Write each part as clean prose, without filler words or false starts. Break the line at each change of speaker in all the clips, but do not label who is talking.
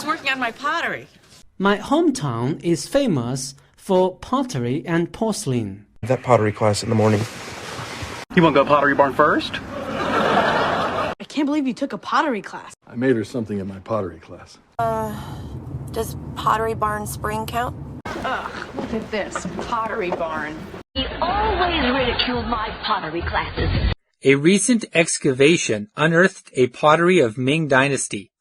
was working on my pottery.
My hometown is famous for pottery and porcelain.
That pottery class in the morning.
You want to go Pottery Barn first?
I can't believe you took a pottery class.
I made her something in my pottery class.
Does Pottery Barn spring count?
Ugh, look at this. Pottery Barn.
He always ridiculed my pottery classes.
A recent excavation unearthed a pottery of Ming Dynasty.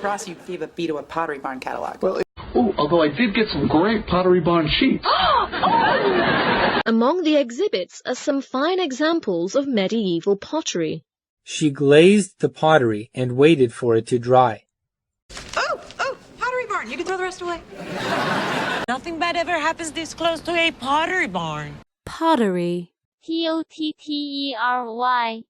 Ross, you gave a B to a Pottery Barn catalog.
Well, although I did get some great Pottery Barn sheets.
Among the exhibits are some fine examples of medieval pottery.
She glazed the pottery and waited for it to dry.
Oh, Pottery Barn. You can throw the rest away. Nothing bad ever happens this close to a Pottery Barn.
Pottery.
Pottery.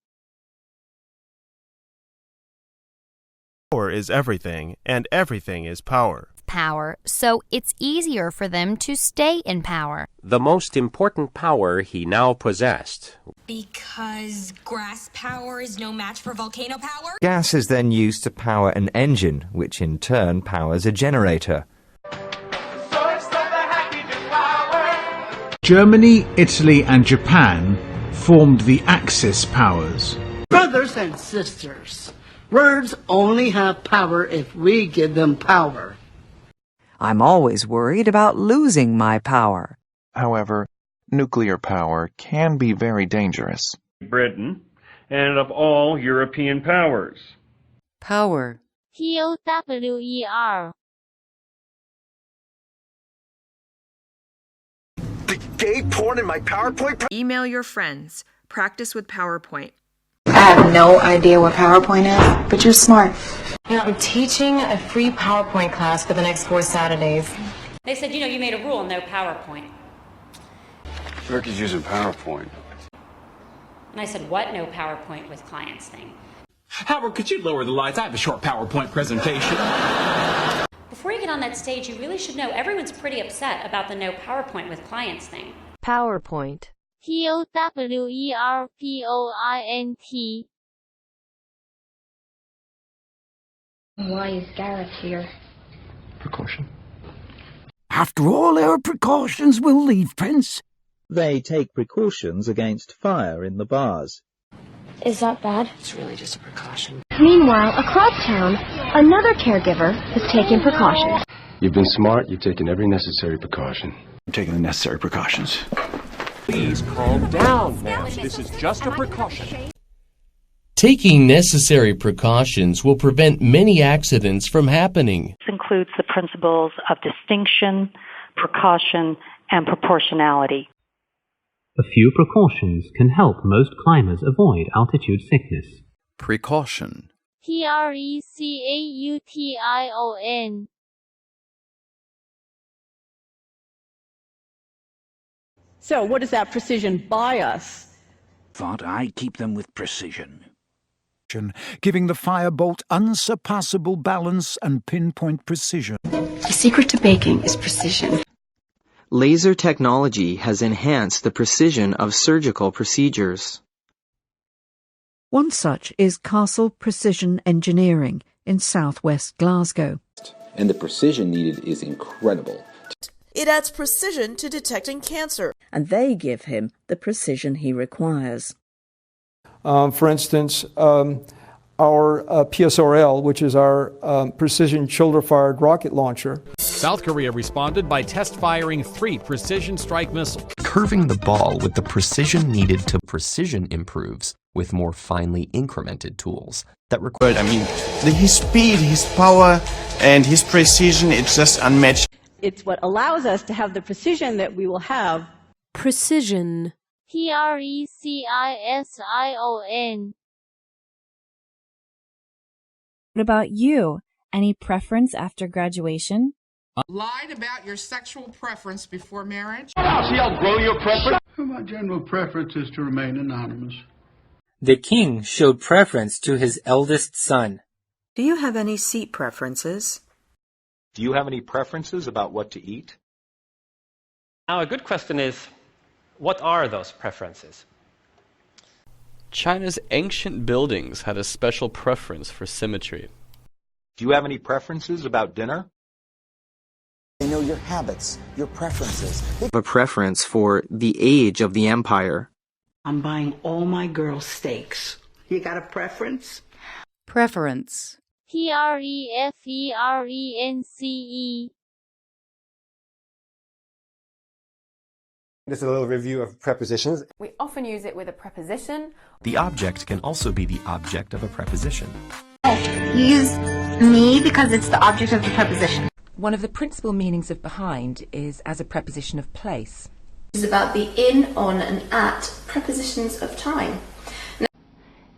Power is everything, and everything is power.
Power, so it's easier for them to stay in power.
The most important power he now possessed.
Because grass power is no match for volcano power?
Gas is then used to power an engine, which in turn powers a generator.
Germany, Italy and Japan formed the Axis powers.
Brothers and sisters, words only have power if we give them power.
I'm always worried about losing my power.
However, nuclear power can be very dangerous.
Britain, and of all European powers.
Power.
Power.
The gay porn in my PowerPoint?
Email your friends. Practice with PowerPoint.
I have no idea what PowerPoint is, but you're smart.
You know, I'm teaching a free PowerPoint class for the next 4 Saturdays.
They said, you made a rule, no PowerPoint.
Turkey's using PowerPoint.
And I said, what no PowerPoint with clients thing?
Howard, could you lower the lights? I have a short PowerPoint presentation.
Before you get on that stage, you really should know everyone's pretty upset about the no PowerPoint with clients thing.
PowerPoint.
Powerpoint.
Why is Gareth here?
Precaution.
After all our precautions, we'll leave, Prince.
They take precautions against fire in the bars.
Is that bad?
It's really just a precaution.
Meanwhile, across town, another caregiver has taken precautions.
You've been smart. You've taken every necessary precaution.
I'm taking the necessary precautions.
Please calm down, ma'am. This is just a precaution.
Taking necessary precautions will prevent many accidents from happening.
This includes the principles of distinction, precaution, and proportionality.
A few precautions can help most climbers avoid altitude sickness.
Precaution.
Precaution.
So, what does that precision buy us?
Thought I'd keep them with precision.
Giving the firebolt unsurpassable balance and pinpoint precision.
The secret to baking is precision.
Laser technology has enhanced the precision of surgical procedures.
One such is Castle Precision Engineering in southwest Glasgow.
And the precision needed is incredible.
It adds precision to detecting cancer.
And they give him the precision he requires.
For instance, our PSRL, which is our precision shoulder-fired rocket launcher.
South Korea responded by test-firing 3 precision strike missiles.
Curving the ball with the precision needed to precision improves with more finely incremented tools that require...
his speed, his power, and his precision, it's just unmatched.
It's what allows us to have the precision that we will have.
Precision.
Precision.
What about you? Any preference after graduation?
Lied about your sexual preference before marriage?
See, I'll grow your preference. My general preference is to remain anonymous.
The king showed preference to his eldest son.
Do you have any seat preferences?
Do you have any preferences about what to eat?
Now, a good question is, what are those preferences?
China's ancient buildings had a special preference for symmetry. Do you have any preferences about dinner?
They know your habits, your preferences.
A preference for the age of the empire.
I'm buying all my girls steaks. You got a preference?
Preference.
Preference.
Just a little review of prepositions.
We often use it with a preposition.
The object can also be the object of a preposition.
You use me because it's the object of the preposition.
One of the principal meanings of behind is as a preposition of place.
It's about the in, on, and at prepositions of time.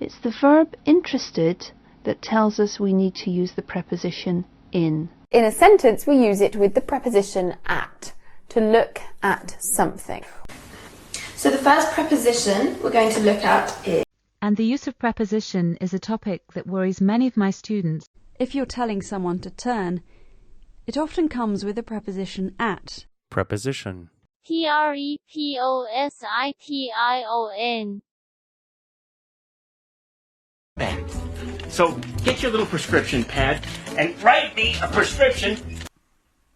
It's the verb interested that tells us we need to use the preposition in.
In a sentence, we use it with the preposition at, to look at something.
So the first preposition we're going to look at is...
And the use of preposition is a topic that worries many of my students.
If you're telling someone to turn, it often comes with a preposition at.
Preposition.
Preposition.
So get your little prescription pad and write me a prescription.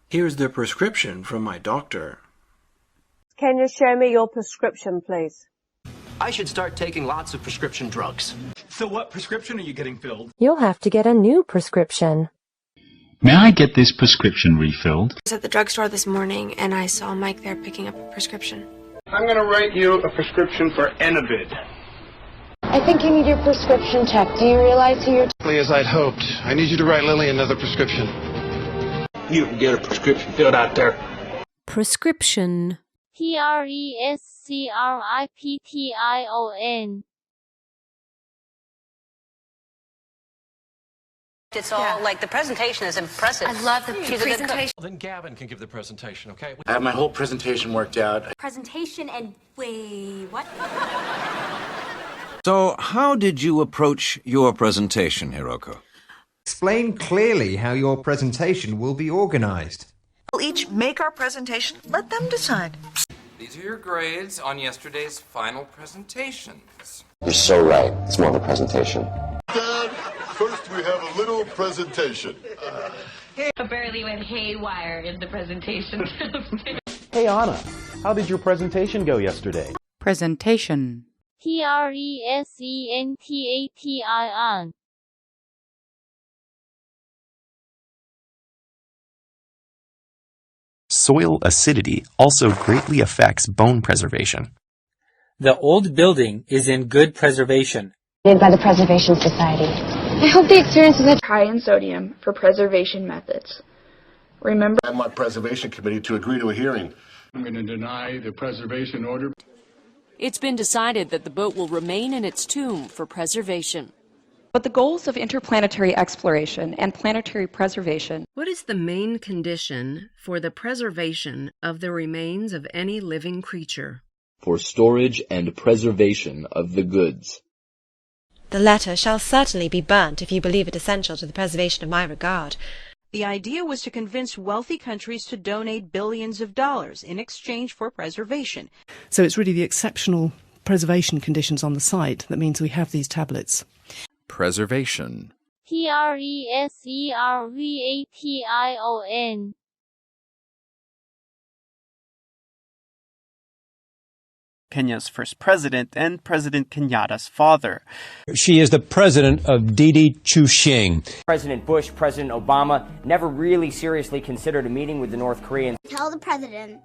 Here's the prescription from my doctor.
Can you show me your prescription, please?
I should start taking lots of prescription drugs.
So what prescription are you getting filled?
You'll have to get a new prescription.
May I get this prescription refilled?
I was at the drugstore this morning and I saw Mike there picking up a prescription.
I'm going to write you a prescription for Enavid.
I think you need your prescription checked. Do you realize who you're...
As I'd hoped. I need you to write Lily another prescription. You can get a prescription filled out there.
Prescription. Prescription.
It's all like the presentation is impressive.
I love the presentation.
Then Gavin can give the presentation, okay?
I have my whole presentation worked out.
Presentation and wait, what?
So, how did you approach your presentation, Hiroko?
Explain clearly how your presentation will be organized.
We'll each make our presentation. Let them decide.
These are your grades on yesterday's final presentations.
You're so right. It's more of a presentation.
Dad, first we have a little presentation.
I barely went haywire in the presentation.
Hey, Anna, how did your presentation go yesterday?
Presentation.
Presentation.
Soil acidity also greatly affects bone preservation.
The old building is in good preservation.
By the Preservation Society. I hope the experience is high in sodium for preservation methods. Remember,
I want Preservation Committee to agree to a hearing. I'm going to deny the preservation order.
It's been decided that the boat will remain in its tomb for preservation.
But the goals of interplanetary exploration and planetary preservation.
What is the main condition for the preservation of the remains of any living creature?
For storage and preservation of the goods.
The letter shall certainly be burnt if you believe it essential to the preservation of my regard.
The idea was to convince wealthy countries to donate billions of dollars in exchange for preservation.
So it's really the exceptional preservation conditions on the site that means we have these tablets.
Preservation.
Preservation.
Kenya's first president and President Kenyatta's father.
She is the president of Didi Chuxing.
President Bush, President Obama never really seriously considered a meeting with the North Koreans.
Tell the president,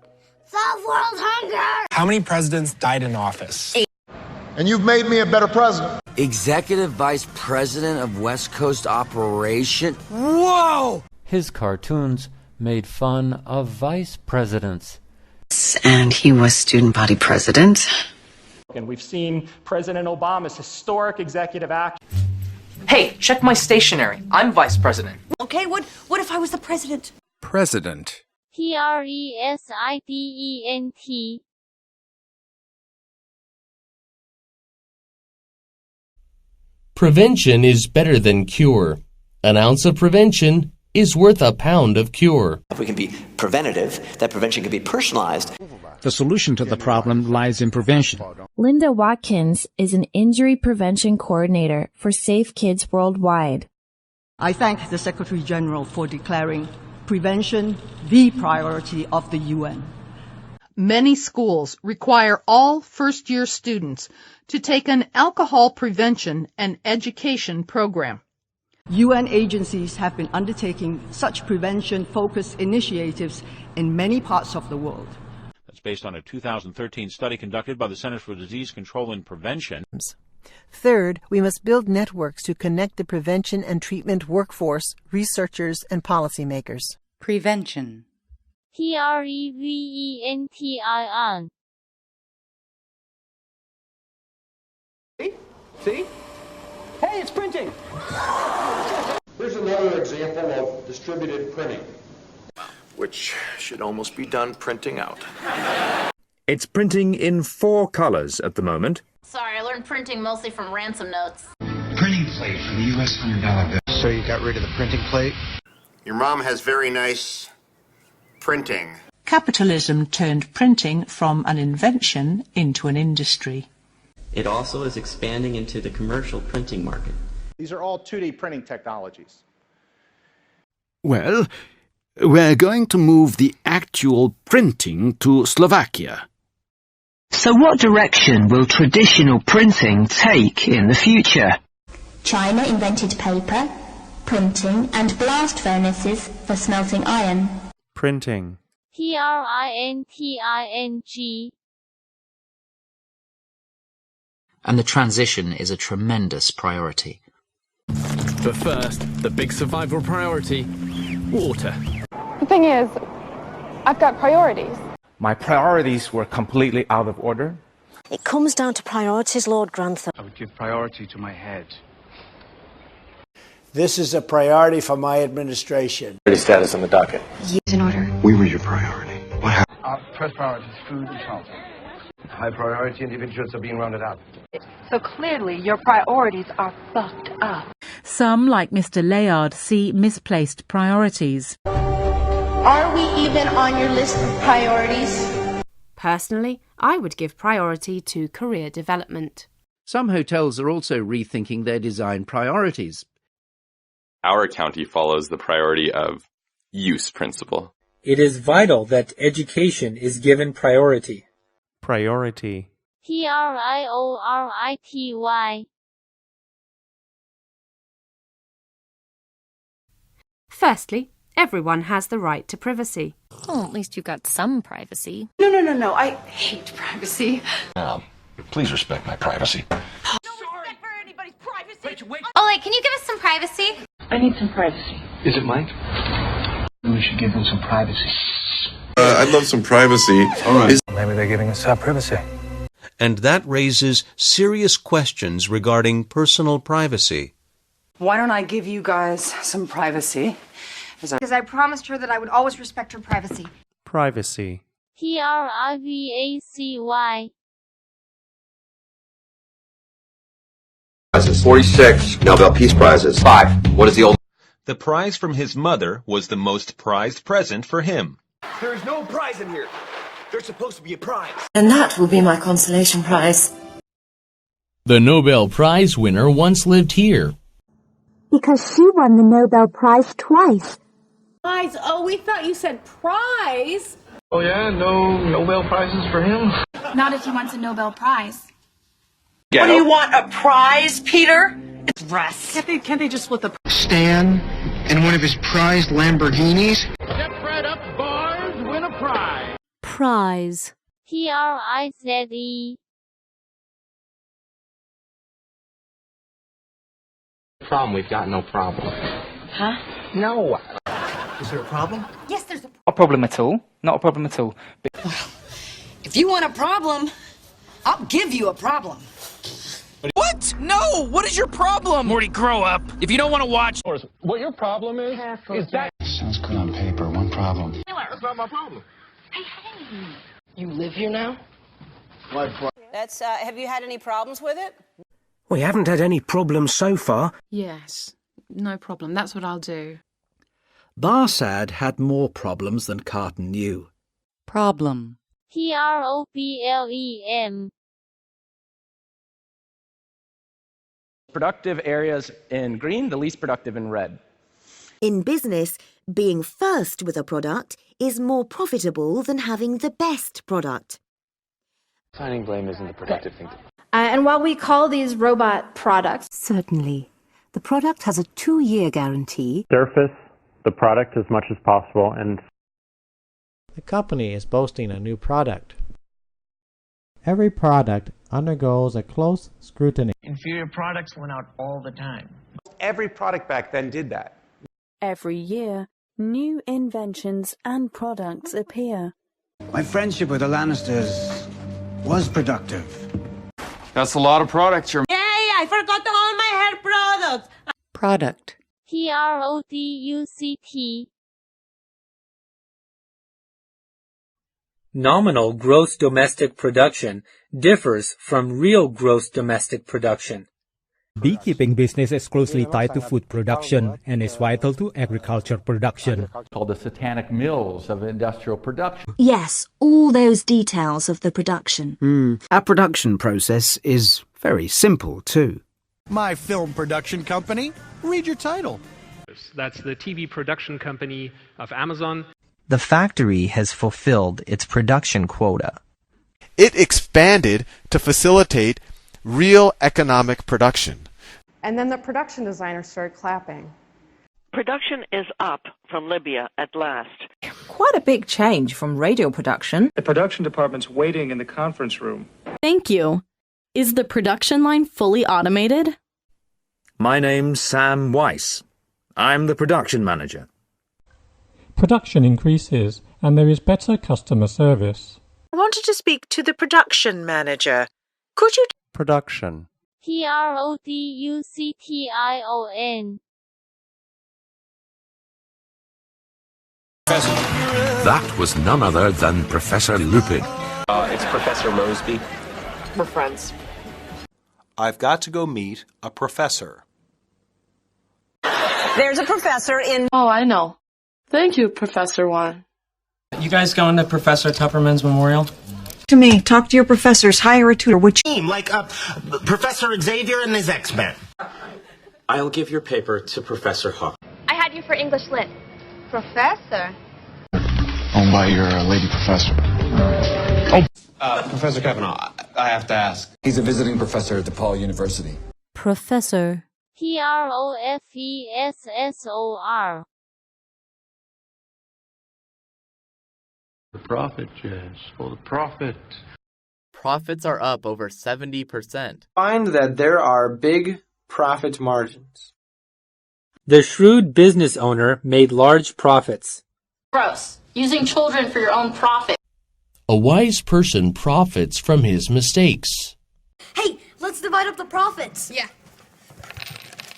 solve world hunger!
How many presidents died in office?
8. And you've made me a better president.
Executive Vice President of West Coast Operation. Whoa!
His cartoons made fun of vice presidents.
And he was student body president.
And we've seen President Obama's historic executive action.
Hey, check my stationery. I'm vice president.
Okay, what if I was the president?
President.
President.
Prevention is better than cure. An ounce of prevention is worth a pound of cure.
If we can be preventative, that prevention can be personalized.
The solution to the problem lies in prevention.
Linda Watkins is an injury prevention coordinator for Safe Kids Worldwide.
I thank the Secretary General for declaring prevention the priority of the UN.
Many schools require all first-year students to take an alcohol prevention and education program.
UN agencies have been undertaking such prevention-focused initiatives in many parts of the world.
That's based on a 2013 study conducted by the Centers for Disease Control and Prevention.
Third, we must build networks to connect the prevention and treatment workforce, researchers, and policymakers.
Prevention.
PREVENTION.
See? Hey, it's printing!
Here's another example of distributed printing,
which should almost be done printing out.
It's printing in 4 colors at the moment.
Sorry, I learned printing mostly from ransom notes.
Printing plate for the U.S. $100 bill.
So you got rid of the printing plate? Your mom has very nice printing.
Capitalism turned printing from an invention into an industry.
It also is expanding into the commercial printing market.
These are all 2D printing technologies.
Well, we're going to move the actual printing to Slovakia.
So what direction will traditional printing take in the future?
China invented paper, printing, and blast furnaces for smelting iron.
Printing.
PRINTING.
And the transition is a tremendous priority.
But first, the big survival priority, water.
The thing is, I've got priorities.
My priorities were completely out of order.
It comes down to priorities, Lord Grantham.
I would give priority to my head.
This is a priority for my administration.
Status on the docket.
Yes, in order.
We were your priority. What happened?
First priority is food and shelter.
High priority individuals are being rounded up.
So clearly, your priorities are fucked up.
Some, like Mr. Layard, see misplaced priorities.
Are we even on your list of priorities?
Personally, I would give priority to career development.
Some hotels are also rethinking their design priorities.
Our county follows the priority of use principle.
It is vital that education is given priority.
Priority.
PRIORITY.
Firstly, everyone has the right to privacy.
Well, at least you got some privacy.
No. I hate privacy.
Please respect my privacy.
Ole, can you give us some privacy?
I need some privacy.
Is it mine?
We should give them some privacy.
I'd love some privacy.
All right. Maybe they're giving us privacy.
And that raises serious questions regarding personal privacy.
Why don't I give you guys some privacy?
Because I promised her that I would always respect her privacy.
Privacy.
PRIVACY.
46 Nobel Peace Prizes. 5. What is the old?
The prize from his mother was the most prized present for him.
There is no prize in here. There's supposed to be a prize.
And that will be my consolation prize.
The Nobel Prize winner once lived here.
Because she won the Nobel Prize twice.
Prize? Oh, we thought you said prize.
Oh yeah, no Nobel Prizes for him?
Not if he wants a Nobel Prize.
What do you want, a prize, Peter?
It's Russ.
Can't they just split the...
Stan in one of his prized Lamborghinis?
Step right up, boys, win a prize.
Prize.
PRIZE.
Problem, we've got no problem.
Huh?
No. Is there a problem?
Yes, there's a...
Not a problem at all. Not a problem at all.
If you want a problem, I'll give you a problem.
What? No! What is your problem? Morty, grow up. If you don't want to watch...
What your problem is that...
Sounds good on paper. One problem.
That's not my problem.
Hey.
You live here now?
That's, have you had any problems with it?
We haven't had any problems so far.
Yes. No problem. That's what I'll do.
Barsad had more problems than Carton knew.
Problem.
PROBLEM.
Productive areas in green, the least productive in red.
In business, being first with a product is more profitable than having the best product.
Assigning blame isn't the productive thing to do.
And while we call these robot products,
certainly, the product has a 2-year guarantee.
Surface the product as much as possible, and
the company is boasting a new product. Every product undergoes a close scrutiny.
Inferior products went out all the time.
Every product back then did that.
Every year, new inventions and products appear.
My friendship with the Lannisters was productive.
That's a lot of products.
Yay! I forgot all my hair products.
Product.
Product.
Nominal gross domestic production differs from real gross domestic production.
Beekeeping business is closely tied to food production and is vital to agriculture production.
Called the satanic mills of industrial production.
Yes, all those details of the production.
Our production process is very simple too.
My film production company? Read your title.
That's the TV production company of Amazon.
The factory has fulfilled its production quota.
It expanded to facilitate real economic production.
and then the production designer started clapping.
Production is up from Libya at last.
Quite a big change from radio production.
The production department's waiting in the conference room.
Thank you. Is the production line fully automated?
My name's Sam Weiss. I'm the production manager.
Production increases and there is better customer service.
I wanted to speak to the production manager. Could you...
Production.
Production.
That was none other than Professor Lupin.
It's Professor Mosby.
We're friends.
I've got to go meet a professor.
There's a professor in...
Oh, I know. Thank you, Professor Warren.
You guys going to Professor Tupperman's memorial?
To me, talk to your professors, hire a tutor, which...
Like Professor Xavier and his X-Men.
I'll give your paper to Professor Hawk.
I had you for English Lit. Professor?
Owned by your lady professor.
Professor Kavanaugh, I have to ask.
He's a visiting professor at DePaul University.
Professor.
Professor.
The profit, Jess, for the profit.
Profits are up over 70%.
Find that there are big profit margins.
The shrewd business owner made large profits.
Gross. Using children for your own profit.
A wise person profits from his mistakes.
Hey, let's divide up the profits.
Yeah.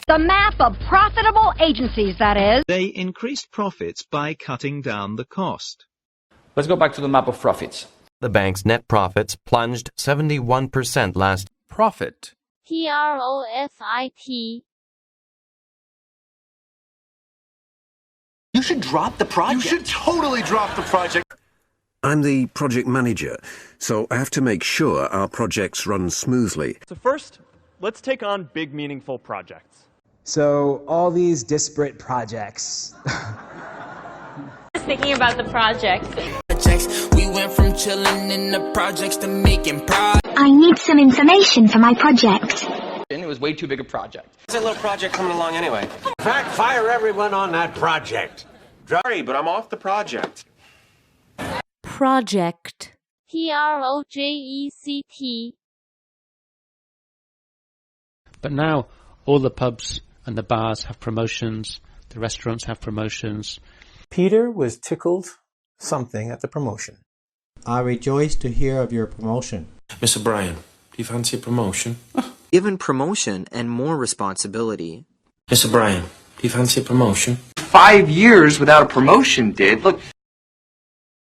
The map of profitable agencies, that is.
They increased profits by cutting down the cost.
Let's go back to the map of profits.
The bank's net profits plunged 71% last.
Profit.
Profit.
You should drop the project. You should totally drop the project.
I'm the project manager, so I have to make sure our projects run smoothly.
So first, let's take on big, meaningful projects.
So, all these disparate projects.
Thinking about the project.
We went from chilling in the projects to making projects.
I need some information for my project.
And it was way too big a project.
It's a little project coming along anyway.
In fact, fire everyone on that project. Sorry, but I'm off the project.
Project.
Project.
But now all the pubs and the bars have promotions, the restaurants have promotions.
Peter was tickled something at the promotion.
I rejoice to hear of your promotion.
Miss O'Brien, do you fancy a promotion?
Given promotion and more responsibility.
Miss O'Brien, do you fancy a promotion?
5 years without a promotion, Dave. Look.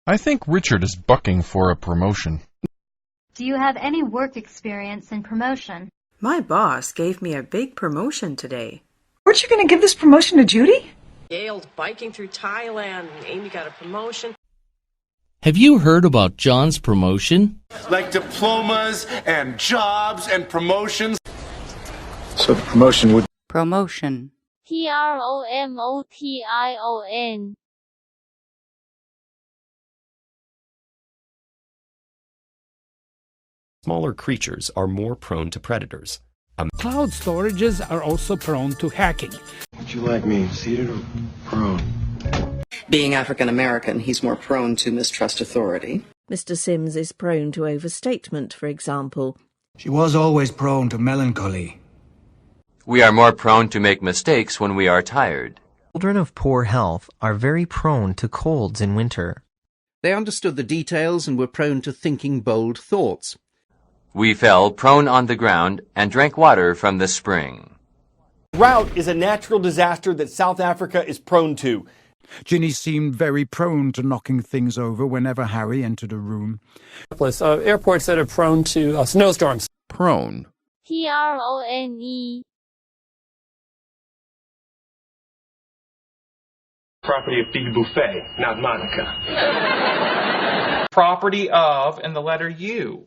I think Richard is bucking for a promotion.
Do you have any work experience in promotion?
My boss gave me a big promotion today.
Weren't you going to give this promotion to Judy?
Gail's biking through Thailand and Amy got a promotion.
Have you heard about John's promotion?
Like diplomas and jobs and promotions.
So the promotion would...
Promotion.
Promotion.
Smaller creatures are more prone to predators.
Cloud storages are also prone to hacking.
Would you like me seated or prone?
Being African American, he's more prone to mistrust authority.
Mr. Sims is prone to overstatement, for example.
She was always prone to melancholy.
We are more prone to make mistakes when we are tired.
Children of poor health are very prone to colds in winter.
They understood the details and were prone to thinking bold thoughts.
We fell prone on the ground and drank water from the spring.
Drought is a natural disaster that South Africa is prone to.
Ginny seemed very prone to knocking things over whenever Harry entered a room.
Airports that are prone to snowstorms.
Prone.
Prone.
Property of Big Buffet, not Monica.
Property of and the letter U.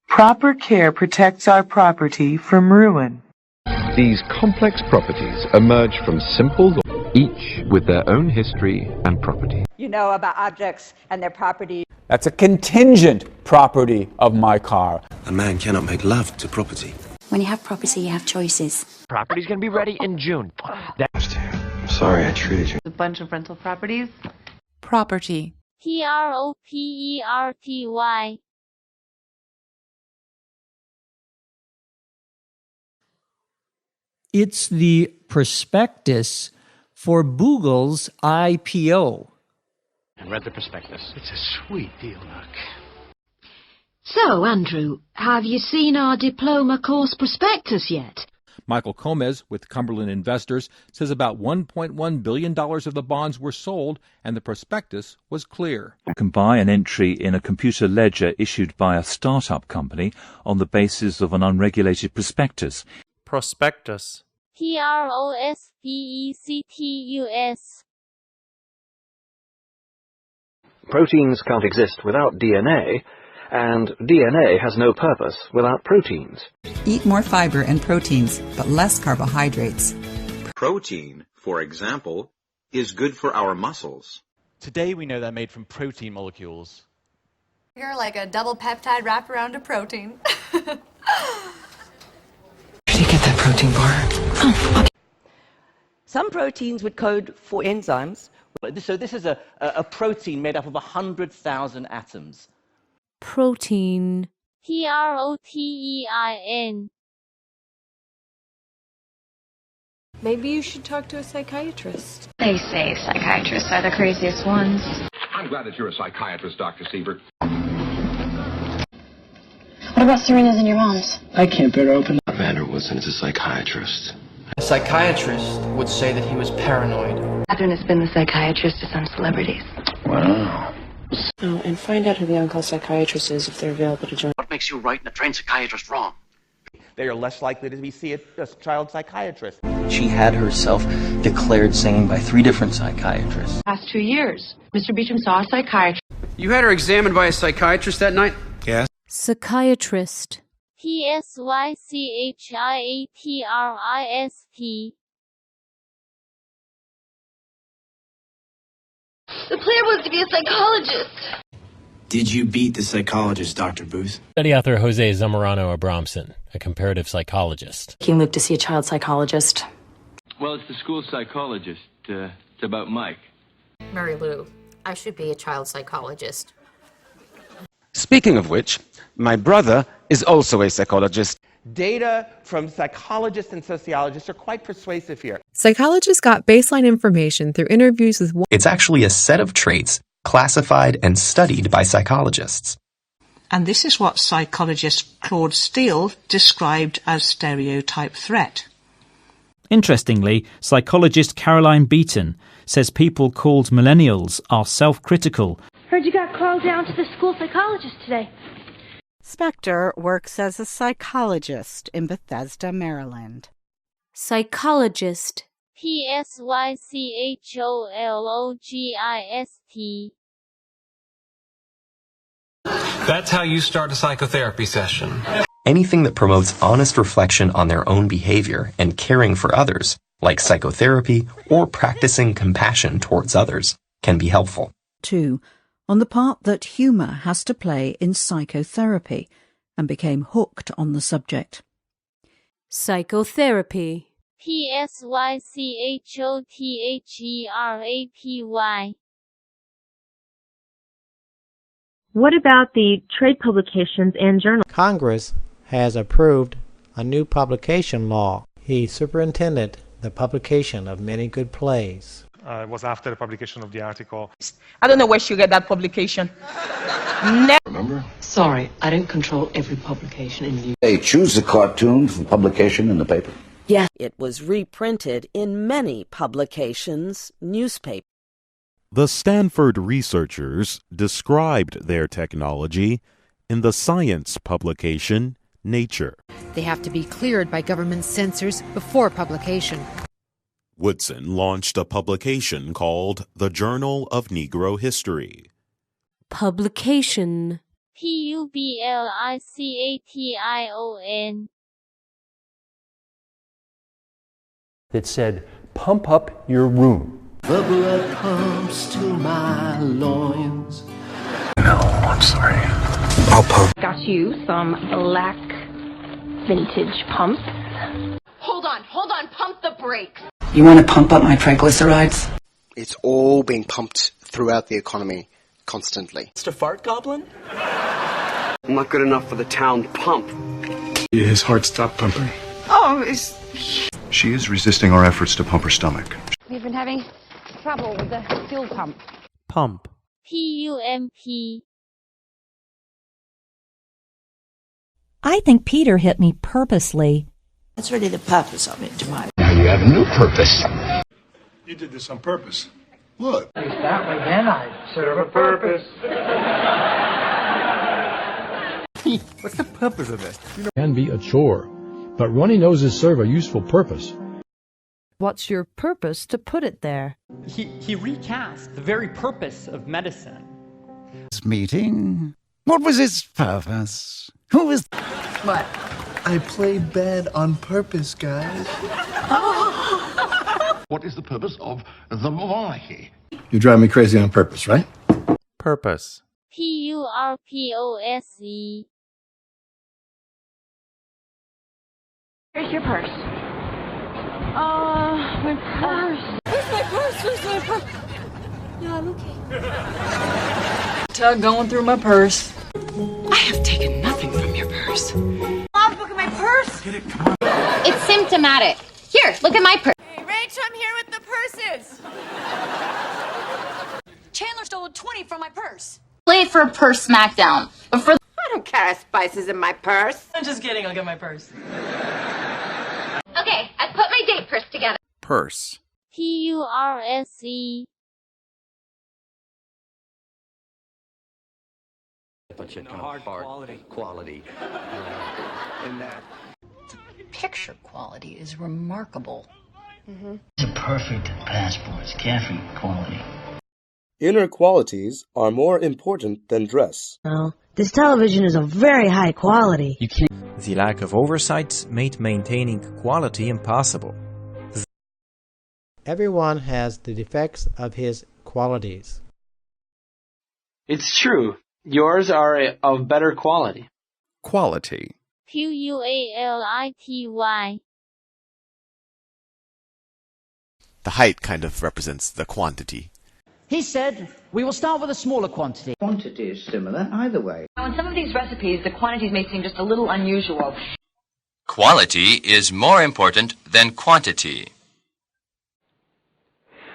Proper care protects our property from ruin.
These complex properties emerge from simple laws, each with their own history and property.
You know about objects and their property.
That's a contingent property of my car.
A man cannot make love to property.
When you have property, you have choices.
Property's going to be ready in June.
I'm sorry I treated you.
A bunch of rental properties.
Property.
Property.
It's the prospectus for Google's IPO.
And read the prospectus.
It's a sweet deal, look.
So, Andrew, have you seen our diploma course prospectus yet?
Michael Gomez with Cumberland Investors says about $1.1 billion of the bonds were sold and the prospectus was clear.
You can buy an entry in a computer ledger issued by a startup company on the basis of an unregulated prospectus.
Prospectus.
Prospectus.
Proteins can't exist without DNA, and DNA has no purpose without proteins.
Eat more fiber and proteins, but less carbohydrates.
Protein, for example, is good for our muscles.
Today we know they're made from protein molecules.
You're like a double peptide wrapped around a protein.
Where did you get that protein bar?
Oh, okay.
Some proteins would code for enzymes. So this is a protein made up of 100,000 atoms.
Protein. Protein.
Maybe you should talk to a psychiatrist.
They say psychiatrists are the craziest ones.
I'm glad that you're a psychiatrist, Dr. Siebert.
What about syringes in your mom's?
I can't bear to open.
Vander Wilson is a psychiatrist.
A psychiatrist would say that he was paranoid.
Catherine has been the psychiatrist to some celebrities.
Wow.
Oh, and find out who the on-call psychiatrist is if they're available to join.
What makes you right and a trained psychiatrist wrong?
They are less likely to see a child psychiatrist.
She had herself declared sane by 3 different psychiatrists.
Past 2 years, Mr. Beecham saw a psychiatrist.
You had her examined by a psychiatrist that night?
Yes.
Psychiatrist. Psychiatrist.
The plan was to be a psychologist.
Did you beat the psychologist, Dr. Booth?
Study author Jose Zamorano Abramson, a comparative psychologist.
Taking Luke to see a child psychologist.
Well, it's the school psychologist. It's about Mike.
Mary Lou, I should be a child psychologist.
Speaking of which, my brother is also a psychologist.
Data from psychologists and sociologists are quite persuasive here.
Psychologists got baseline information through interviews with...
It's actually a set of traits classified and studied by psychologists.
And this is what psychologist Claude Steele described as stereotype threat.
Interestingly, psychologist Caroline Beaton says people called millennials are self-critical.
Heard you got called down to the school psychologist today.
Spector works as a psychologist in Bethesda, Maryland.
Psychologist. Psychologist.
That's how you start a psychotherapy session.
Anything that promotes honest reflection on their own behavior and caring for others, like psychotherapy or practicing compassion towards others, can be helpful.
2. On the part that humour has to play in psychotherapy, and became hooked on the subject.
Psychotherapy. psychotherapy.
What about the trade publications and journals?
Congress has approved a new publication law. He superintended the publication of many good plays.
It was after the publication of the article.
I don't know where she got that publication.
Remember?
Sorry, I didn't control every publication in the...
They choose the cartoon for publication in the paper.
Yes.
It was reprinted in many publications, newspapers.
The Stanford researchers described their technology in the science publication Nature.
They have to be cleared by government censors before publication.
Woodson launched a publication called the Journal of Negro History.
Publication. Publication.
That said, pump up your room.
The blood pumps to my loins.
No, I'm sorry. I'll pump.
Got you some black vintage pumps.
Hold on, pump the brakes.
You want to pump up my triglycerides?
It's all being pumped throughout the economy, constantly. Mr. Fart Goblin?
I'm not good enough for the town pump.
His heart stopped pumping.
Oh,
She is resisting our efforts to pump her stomach.
We've been having trouble with the fuel pump.
Pump.
PUMP.
I think Peter hit me purposely.
That's really the purpose of it, to my...
Now you have a new purpose.
You did this on purpose. What?
That way then I serve a purpose.
What's the purpose of this?
It can be a chore, but runny noses serve a useful purpose.
What's your purpose to put it there?
He recast the very purpose of medicine.
This meeting? What was its purpose? Who was...
What?
I played bad on purpose, guys.
What is the purpose of the monarchy?
You drive me crazy on purpose, right?
Purpose.
PURPOSE.
Where's your purse?
My purse. Where's my purse? Where's my purse? Yeah, I'm okay.
Tug going through my purse. I have taken nothing from your purse.
Mom's looking at my purse.
Get it, come on.
It's symptomatic. Here, look at my purse.
Hey, Rach, I'm here with the purses.
Chandler stole 20 from my purse. Late for a purse smackdown, but for
I don't carry spices in my purse.
I'm just kidding, I'll get my purse.
Okay, I put my date purse together.
Purse.
PURSE.
But you hard quality.
In that.
The picture quality is remarkable.
It's a perfect passport. It's carefree quality.
Inner qualities are more important than dress.
Well, this television is of very high quality.
The lack of oversight made maintaining quality impossible.
Everyone has the defects of his qualities.
It's true. Yours are of better quality.
Quality.
QUALITY.
The height kind of represents the quantity.
He said, we will start with a smaller quantity.
Quantity is similar either way.
Now, in some of these recipes, the quantities may seem just a little unusual.
Quality is more important than quantity.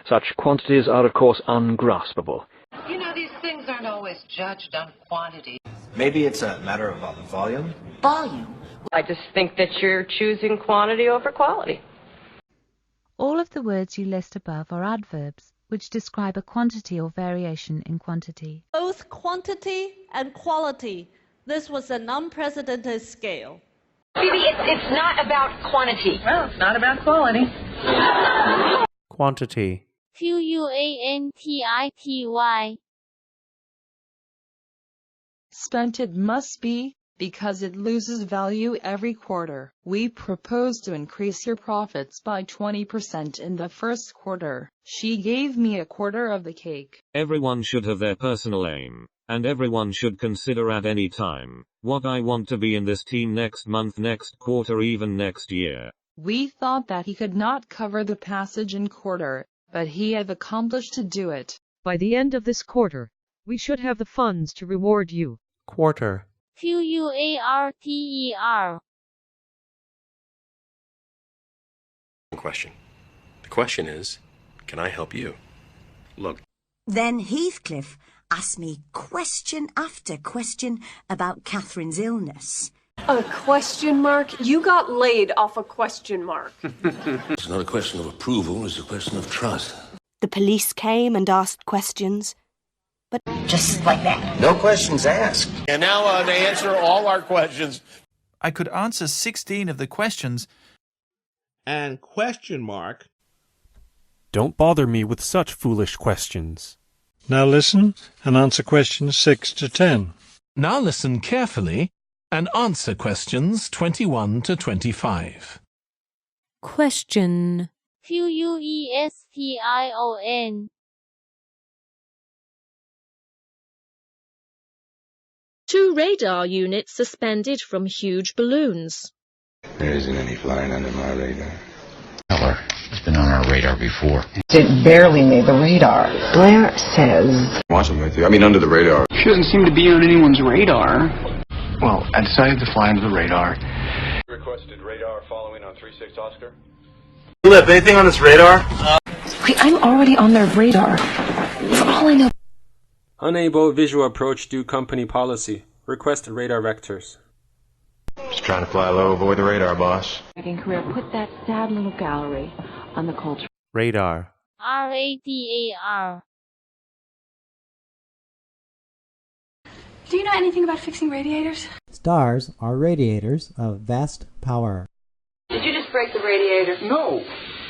Such quantities are, of course, ungraspable.
You know, these things aren't always judged on quantity.
Maybe it's a matter of volume?
Volume?
I just think that you're choosing quantity over quality.
All of the words you list above are adverbs, which describe a quantity or variation in quantity.
Both quantity and quality. This was an unprecedented scale.
Phoebe, it's not about quantity.
Well, it's not about quality.
Quantity.
QUANTITY.
Stunted must be
because it loses value every quarter. We propose to increase your profits by 20% in the first quarter. She gave me a quarter of the cake.
Everyone should have their personal aim, and everyone should consider at any time what I want to be in this team next month, next quarter, even next year.
We thought that he could not cover the passage in quarter, but he have accomplished to do it.
By the end of this quarter, we should have the funds to reward you.
Quarter.
Quarter.
Question. The question is, can I help you? Look.
Then Heathcliff asked me question after question about Catherine's illness.
A question mark? You got laid off a question mark.
It's not a question of approval, it's a question of trust.
The police came and asked questions, but
just like that.
No questions asked.
And now to answer all our questions.
I could answer 16 of the questions.
And question mark.
Don't bother me with such foolish questions.
Now listen and answer questions 6 to 10.
Now listen carefully and answer questions 21 to 25.
Question.
Question.
2 radar units suspended from huge balloons.
There isn't any flying under my radar.
It's been on our radar before.
It barely made the radar. Blair says...
Watching with you. I mean, under the radar.
She doesn't seem to be on anyone's radar.
Well, I decided to fly under the radar.
Requested radar following on 36 Oscar.
Flip, anything on this radar?
Wait, I'm already on their radar. For all I know...
Unable visual approach due company policy. Requested radar vectors.
Just trying to fly low, avoid the radar, boss.
Career, put that sad little gallery on the culture.
Radar.
Radar.
Do you know anything about fixing radiators?
Stars are radiators of vast power.
Did you just break the radiator?
No.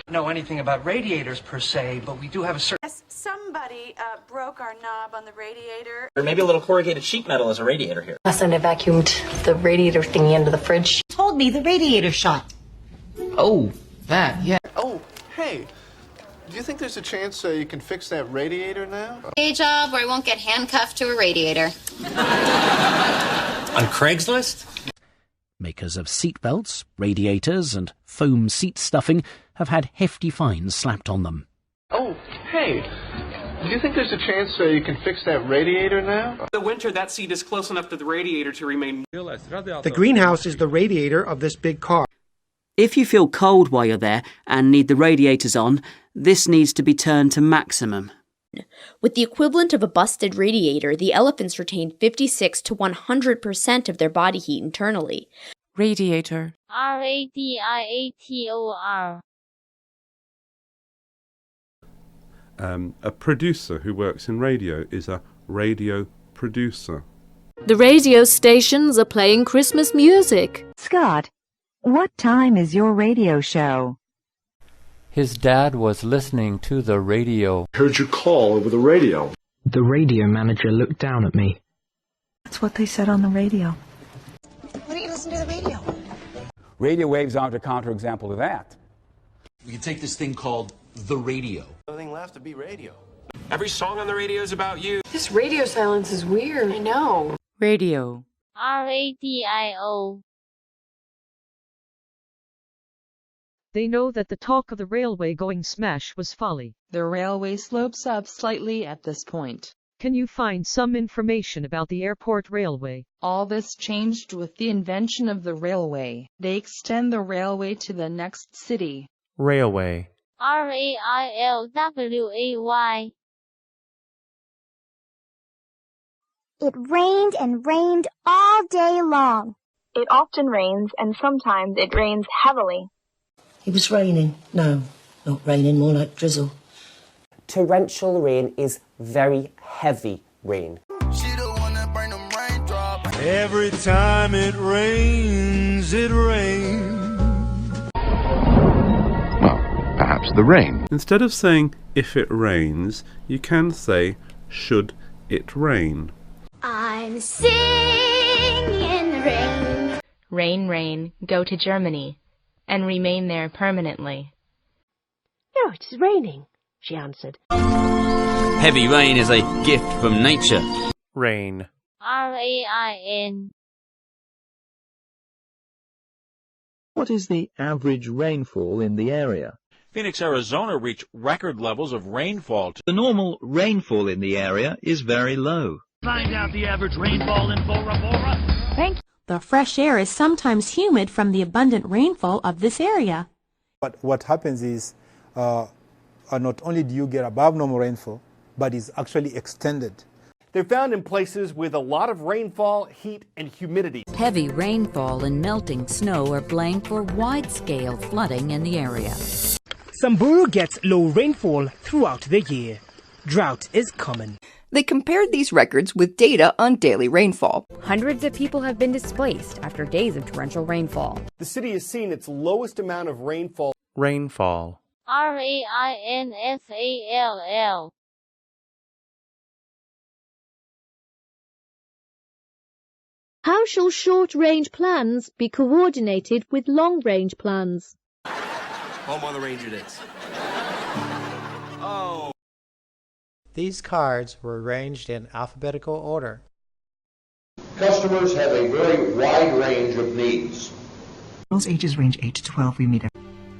Know anything about radiators per se, but we do have a certain...
Yes, somebody broke our knob on the radiator.
Or maybe a little corrugated sheet metal as a radiator here.
Last time I vacuumed the radiator thingy under the fridge.
Told me the radiator shot.
Oh, that, yeah.
Oh, hey, do you think there's a chance you can fix that radiator now?
A job where I won't get handcuffed to a radiator.
On Craigslist?
Makers of seatbelts, radiators, and foam seat stuffing have had hefty fines slapped on them.
Oh, hey, do you think there's a chance you can fix that radiator now?
In the winter, that seat is close enough to the radiator to remain...
The greenhouse is the radiator of this big car.
If you feel cold while you're there and need the radiators on, this needs to be turned to maximum.
With the equivalent of a busted radiator, the elephants retained 56 to 100% of their body heat internally.
Radiator.
Radiator.
A producer who works in radio is a radio producer.
The radio stations are playing Christmas music.
Scott, what time is your radio show?
His dad was listening to the radio.
Heard your call over the radio.
The radio manager looked down at me.
That's what they said on the radio.
Why don't you listen to the radio?
Radio waves aren't a counterexample to that.
We can take this thing called the radio.
Nothing left to be radio.
Every song on the radio is about you.
This radio silence is weird. I know.
Radio.
Radio.
They know that the talk of the railway going smash was folly.
The railway slopes up slightly at this point.
Can you find some information about the airport railway?
All this changed with the invention of the railway. They extend the railway to the next city.
Railway.
Railway.
It rained and rained all day long.
It often rains, and sometimes it rains heavily.
It was raining. No, not raining, more like drizzle.
Torrential rain is very heavy rain.
Every time it rains, it rains.
Well, perhaps the rain.
Instead of saying if it rains, you can say should it rain.
I'm singing in the rain.
rain, rain, go to Germany, and remain there permanently.
No, it's raining, she answered.
Heavy rain is a gift from nature.
Rain.
R-A-I-N.
What is the average rainfall in the area?
Phoenix, Arizona reached record levels of rainfall.
The normal rainfall in the area is very low.
Find out the average rainfall in Bora Bora.
Thank you. The fresh air is sometimes humid from the abundant rainfall of this area.
But what happens is not only do you get above normal rainfall, but it's actually extended.
They're found in places with a lot of rainfall, heat, and humidity.
Heavy rainfall and melting snow are blamed for wide-scale flooding in the area.
Samburu gets low rainfall throughout the year. Drought is common.
They compared these records with data on daily rainfall.
Hundreds of people have been displaced after days of torrential rainfall.
The city has seen its lowest amount of rainfall.
Rainfall.
R-A-I-N-F-A-L-L.
How shall short-range plans be coordinated with long-range plans?
Home on the range it is. Oh.
These cards were arranged in alphabetical order.
Customers have a very wide range of needs.
Girls' ages range 8 to 12 we meet.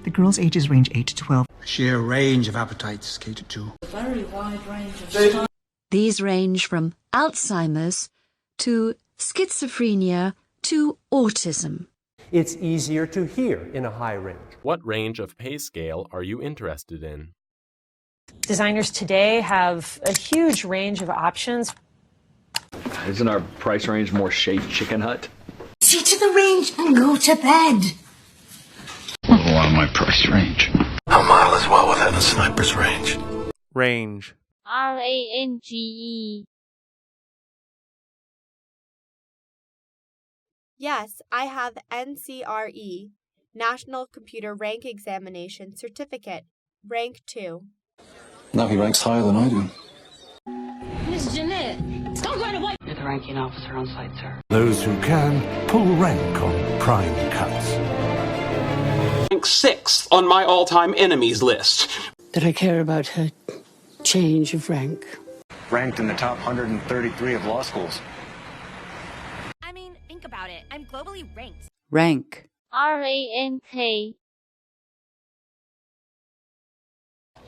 The girls' ages range 8 to 12.
A sheer range of appetites catered to.
A very wide range of These range from Alzheimer's to schizophrenia to autism.
It's easier to hear in a high range.
What range of pay scale are you interested in?
Designers today have a huge range of options.
Isn't our price range more shaved chicken hut?
See to the range and go to bed.
Oh, on my price range.
A mile is well within the sniper's range.
Range.
R-A-N-G-E.
Yes, I have NCRE, National Computer Rank Examination Certificate, Rank 2.
Now he ranks higher than I do.
Miss Jeanette, don't run away!
You're the ranking officer on site, sir.
Those who can, pull rank on prime cuts.
Rank 6th on my all-time enemies list.
Did I care about her change of rank?
Ranked in the top 133 of law schools.
I mean, think about it. I'm globally ranked.
Rank.
R-A-N-K.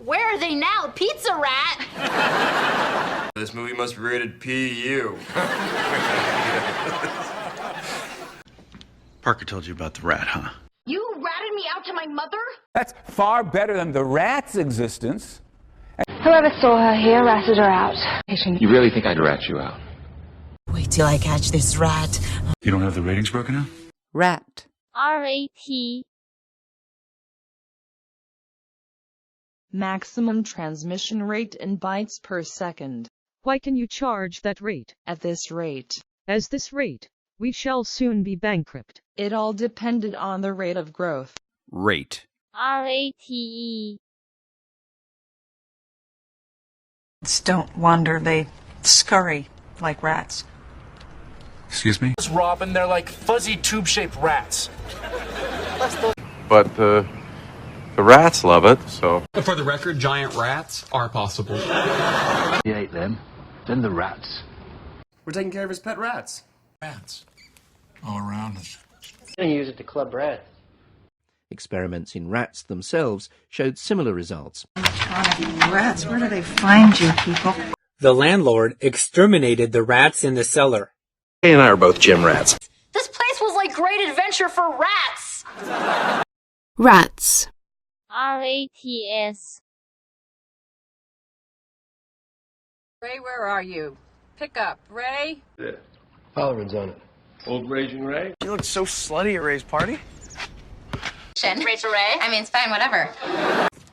Where are they now, Pizza Rat?
This movie must be rated PU.
Parker told you about the rat, huh?
You ratted me out to my mother?
That's far better than the rat's existence.
Whoever saw her here ratted her out.
You really think I'd rat you out?
Wait till I catch this rat.
You don't have the ratings broken out?
Rat.
R-A-T.
Maximum transmission rate in bytes per second.
Why can you charge that rate?
At this rate.
As this rate, we shall soon be bankrupt.
It all depended on the rate of growth.
Rate.
R-A-T-E.
Don't wander, they scurry like rats. Excuse me?
Robin, they're like fuzzy tube-shaped rats.
But the rats love it, so.
For the record, giant rats are possible.
He ate them, then the rats.
We're taking care of his pet rats.
Rats. All around us.
I'm gonna use it to club rats.
Experiments in rats themselves showed similar results.
Rats, where do they find you, people?
The landlord exterminated the rats in the cellar.
Kay and I are both gym rats.
This place was like great adventure for rats!
Rats.
R-A-T-S.
Ray, where are you? Pick up, Ray.
Yeah. Holleran's on it. Old Raging Ray.
You look so slutty at Ray's party.
Rachel Ray? I mean, it's fine, whatever.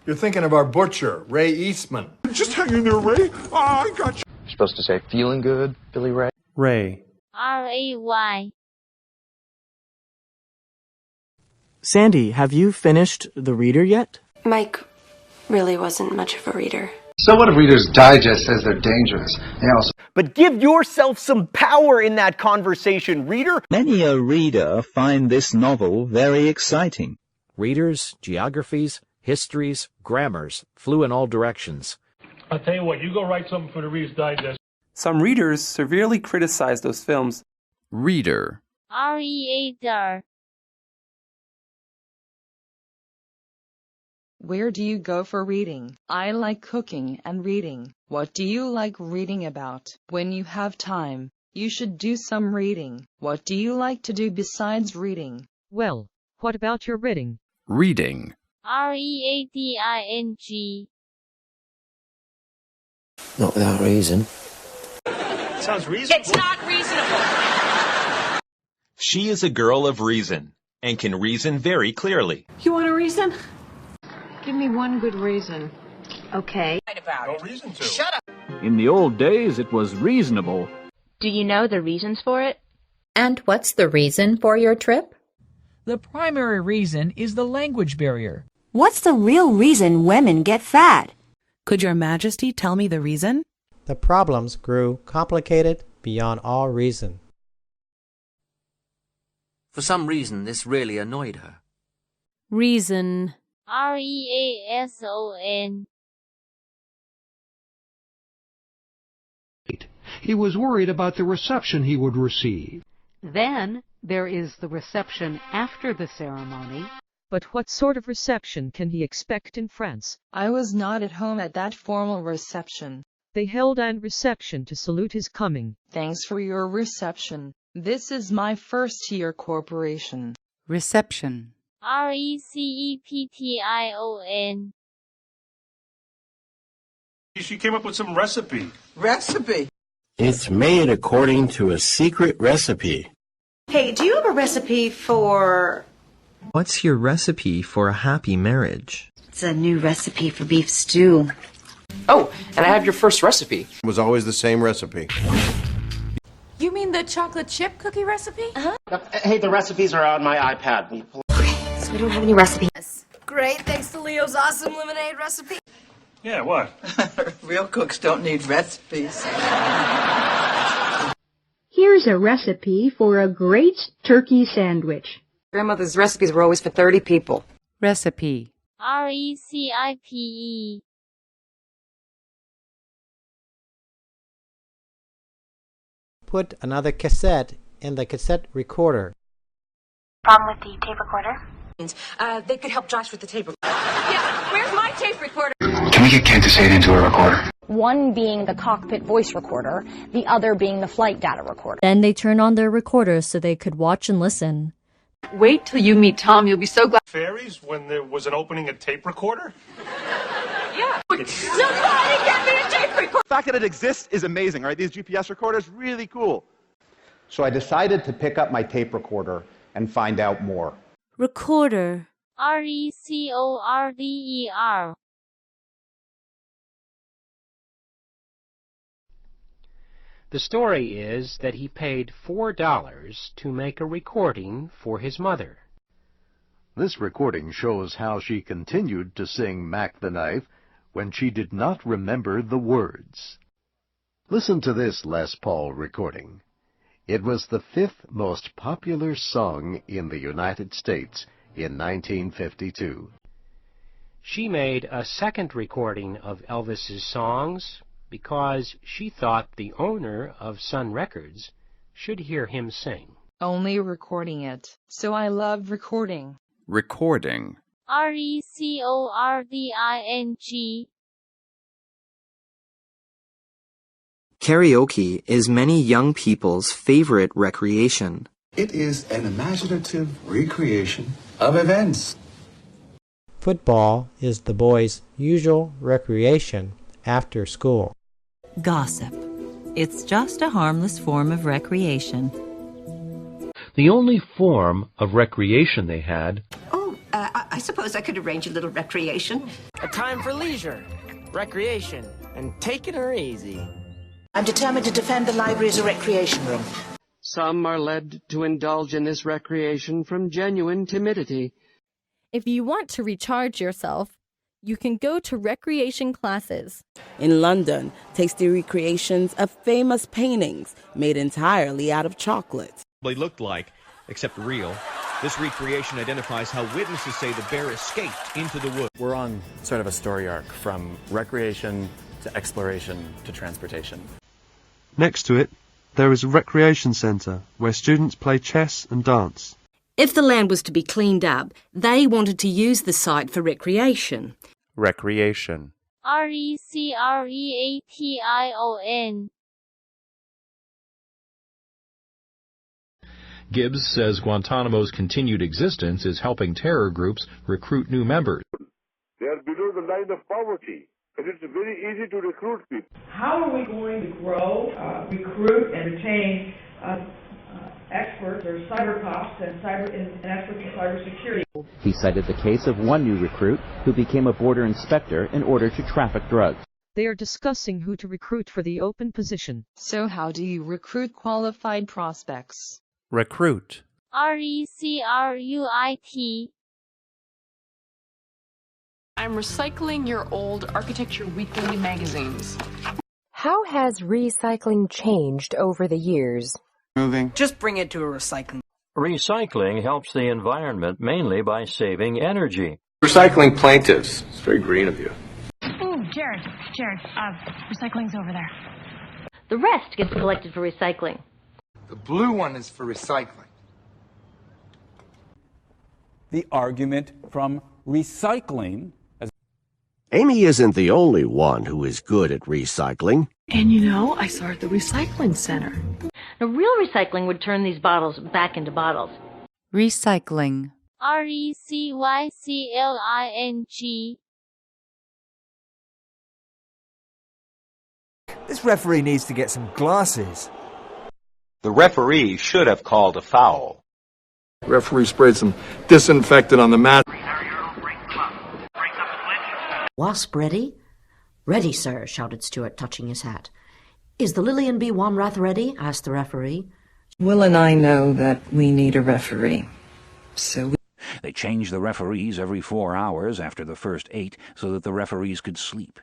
You're thinking of our butcher, Ray Eastman. Just hang in there, Ray. Oh, I got you.
You're supposed to say, feeling good, Billy Ray.
Ray.
R-A-Y.
Sandy, have you finished the reader yet?
Mike really wasn't much of a reader.
So what if Reader's Digest says they're dangerous? They also...
But give yourself some power in that conversation, reader.
Many a reader find this novel very exciting.
Readers, geographies, histories, grammars flew in all directions.
I'll tell you what, you go write something for the Reader's Digest.
Some readers severely criticized those films. Reader.
Reader.
Where do you go for reading? I like cooking and reading. What do you like reading about? When you have time, you should do some reading. What do you like to do besides reading?
Well, what about your reading?
Reading.
Reading.
Not without reason.
Sounds reasonable.
It's not reasonable.
She is a girl of reason and can reason very clearly.
You want a reason? Give me one good reason.
Okay.
No reason to.
Shut up.
In the old days, it was reasonable.
Do you know the reasons for it?
And what's the reason for your trip?
The primary reason is the language barrier.
What's the real reason women get fat?
Could your majesty tell me the reason?
The problems grew complicated beyond all reason.
For some reason, this really annoyed her.
Reason.
Reason.
He was worried about the reception he would receive.
Then there is the reception after the ceremony.
But what sort of reception can he expect in France?
I was not at home at that formal reception.
They held an reception to salute his coming.
Thanks for your reception. This is my first-year corporation.
Reception.
Reception.
She came up with some recipe.
Recipe?
It's made according to a secret recipe.
Hey, do you have a recipe for...
What's your recipe for a happy marriage?
It's a new recipe for beef stew.
Oh, and I have your first recipe.
It was always the same recipe.
You mean the chocolate chip cookie recipe?
Uh-huh. Hey, the recipes are on my iPad.
So we don't have any recipes. Great, thanks to Leo's awesome lemonade recipe.
Yeah, what?
Real cooks don't need recipes.
Here's a recipe for a great turkey sandwich.
Grandmother's recipes were always for 30 people.
Recipe.
Recipe.
Put another cassette in the cassette recorder.
Problem with the tape recorder? They could help Josh with the tape recorder. Yeah, where's my tape recorder?
Can we get Ken to say it into a recorder?
One being the cockpit voice recorder, the other being the flight data recorder.
Then they turned on their recorders so they could watch and listen.
Wait till you meet Tom, you'll be so glad.
Fairies when there was an opening a tape recorder?
Yeah. Somebody get me a tape recorder!
The fact that it exists is amazing, right? These GPS recorders, really cool.
So I decided to pick up my tape recorder and find out more.
Recorder.
Recorder.
The story is that he paid $4 to make a recording for his mother.
This recording shows how she continued to sing Mac the Knife when she did not remember the words. Listen to this Les Paul recording. It was the 5th most popular song in the United States in 1952.
She made a second recording of Elvis's songs because she thought the owner of Sun Records should hear him sing.
Only recording it, so I love recording.
Recording.
Recording.
Karaoke is many young people's favorite recreation.
It is an imaginative recreation of events.
Football is the boys' usual recreation after school.
Gossip. It's just a harmless form of recreation.
The only form of recreation they had...
I suppose I could arrange a little recreation.
A time for leisure, recreation, and taking her easy.
I'm determined to defend the library as a recreation room.
Some are led to indulge in this recreation from genuine timidity.
If you want to recharge yourself,
You can go to recreation classes.
In London, tasty recreations of famous paintings made entirely out of chocolate.
They looked like, except real. This recreation identifies how witnesses say the bear escaped into the woods.
We're on sort of a story arc from recreation to exploration to transportation.
Next to it, there is a recreation centre where students play chess and dance.
If the land was to be cleaned up, they wanted to use the site for recreation.
Recreation.
recreation.
Gibbs says Guantanamo's continued existence is helping terror groups recruit new members.
They are below the line of poverty, and it's very easy to recruit people.
How are we going to grow, recruit, and retain experts or cyber cops and experts in cybersecurity?
He cited the case of one new recruit who became a border inspector in order to traffic drugs.
They are discussing who to recruit for the open position.
So how do you recruit qualified prospects?
Recruit.
recruit.
I'm recycling your old Architecture Weekly magazines. How has recycling changed over the years?
Moving.
Just bring it to a recycling.
Recycling helps the environment mainly by saving energy.
Recycling plaintiffs. It's very green of you.
Ooh, Jared, recycling's over there.
The rest gets collected for recycling.
The blue one is for recycling.
The argument from recycling.
Amy isn't the only one who is good at recycling. And I saw her at the recycling center.
Now, real recycling would turn these bottles back into bottles.
Recycling.
recycling.
This referee needs to get some glasses.
The referee should have called a foul.
The referee sprayed some disinfectant on the mat.
Wasp ready? Ready, sir, shouted Stuart, touching his hat. Is the Lillian B. Wamrath ready? Asked the referee.
Will and I know that we need a referee.
They changed the referees every 4 hours after the first 8 so that the referees could sleep.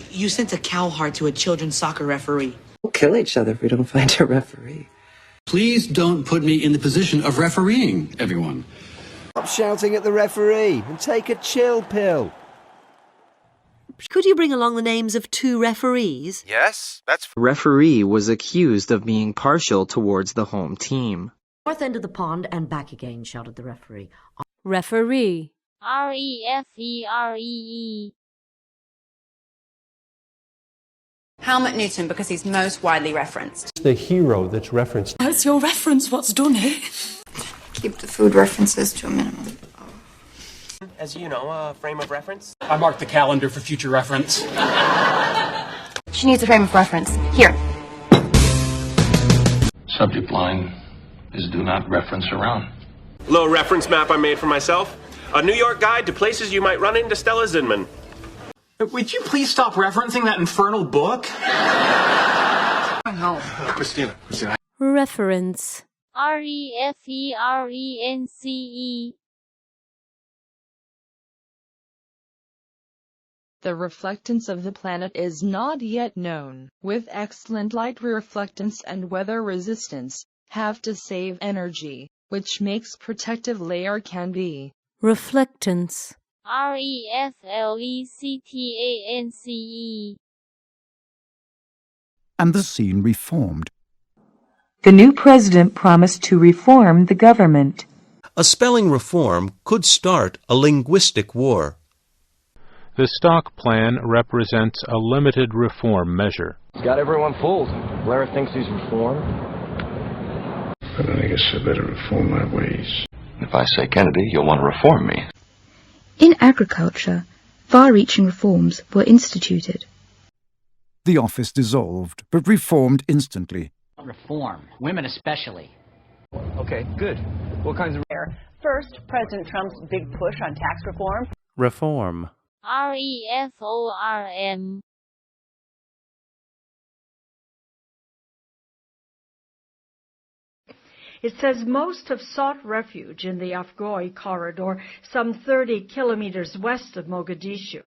You sent a cowhide to a children's soccer referee.
We'll kill each other if we don't find a referee.
Please don't put me in the position of refereeing, everyone.
Stop shouting at the referee and take a chill pill.
Could you bring along the names of 2 referees?
Yes, that's...
The referee was accused of being partial towards the home team.
North end of the pond and back again, shouted the referee.
Referee.
referee.
Helmut Newton, because he's most widely referenced.
The hero that's referenced.
That's your reference, what's done here? Keep the food references to a minimum.
As you know, a frame of reference.
I marked the calendar for future reference.
She needs a frame of reference. Here.
Subject line is do not reference around.
Little reference map I made for myself. A New York guide to places you might run into Stella Zinman.
Would you please stop referencing that infernal book?
No.
Christina.
Reference.
reference.
The reflectance of the planet is not yet known. With excellent light reflectance and weather resistance, have to save energy, which makes protective layer can be.
Reflectance.
reflectance.
And the scene reformed.
The new president promised to reform the government.
A spelling reform could start a linguistic war.
The stock plan represents a limited reform measure.
He's got everyone fooled. Blair thinks he's reformed.
But I guess I better reform my ways. If I say Kennedy, you'll want to reform me.
In agriculture, far-reaching reforms were instituted.
The office dissolved, but reformed instantly.
Reform. Women especially.
Okay, good. What kinds of...
First, President Trump's big push on tax reform.
Reform.
reform.
It says most have sought refuge in the Afghoi corridor, some 30 kilometers west of Mogadishu.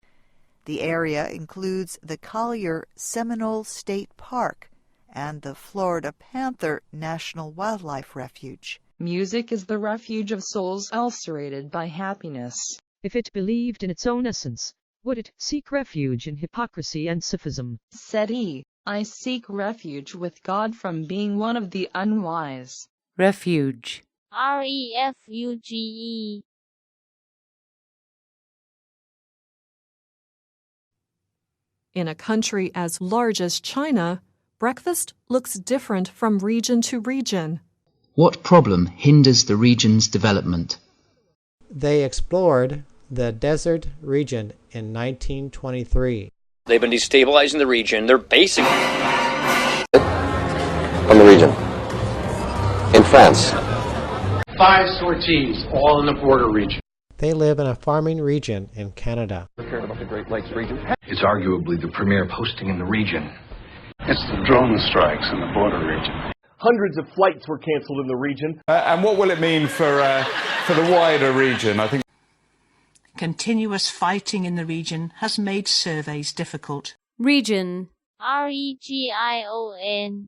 The area includes the Collier Seminole State Park and the Florida Panther National Wildlife Refuge.
Music is the refuge of souls ulcerated by happiness.
If it believed in its own essence, would it seek refuge in hypocrisy and sophism?
Said he, I seek refuge with God from being one of the unwise.
Refuge.
refuge.
In a country as large as China, breakfast looks different from region to region.
What problem hinders the region's development?
They explored the desert region in 1923.
They've been destabilizing the region. They're basically
From the region. In France.
5 sorties, all in the border region.
They live in a farming region in Canada.
Cared about the Great Lakes region.
It's arguably the premier posting in the region. It's the drone strikes in the border region.
Hundreds of flights were cancelled in the region.
And what will it mean for the wider region? I think
continuous fighting in the region has made surveys difficult.
Region.
region.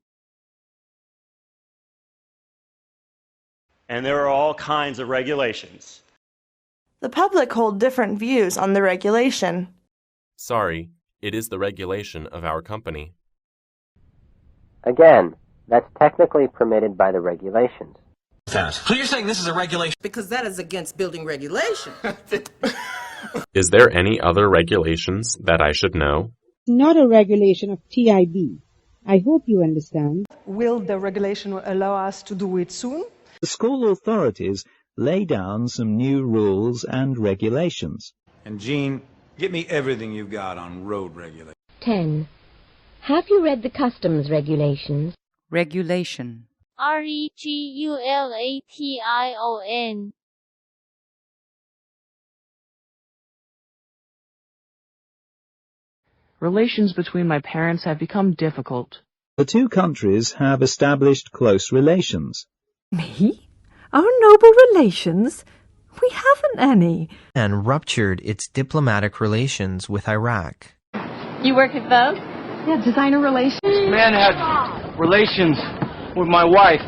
And there are all kinds of regulations.
The public hold different views on the regulation.
Sorry, it is the regulation of our company.
Again, that's technically permitted by the regulations.
So you're saying this is a regulation?
Because that is against building regulation.
Is there any other regulations that I should know?
Not a regulation of TIB. I hope you understand.
Will the regulation allow us to do it soon?
The school authorities lay down some new rules and regulations.
And Gene, get me everything you've got on road regulation.
10. Have you read the customs regulations?
Regulation.
regulation.
Relations between my parents have become difficult.
The two countries have established close relations.
Me? Our noble relations? We haven't any.
And ruptured its diplomatic relations with Iraq.
You work at Vogue? Yeah, designer relations.
This man had relations with my wife.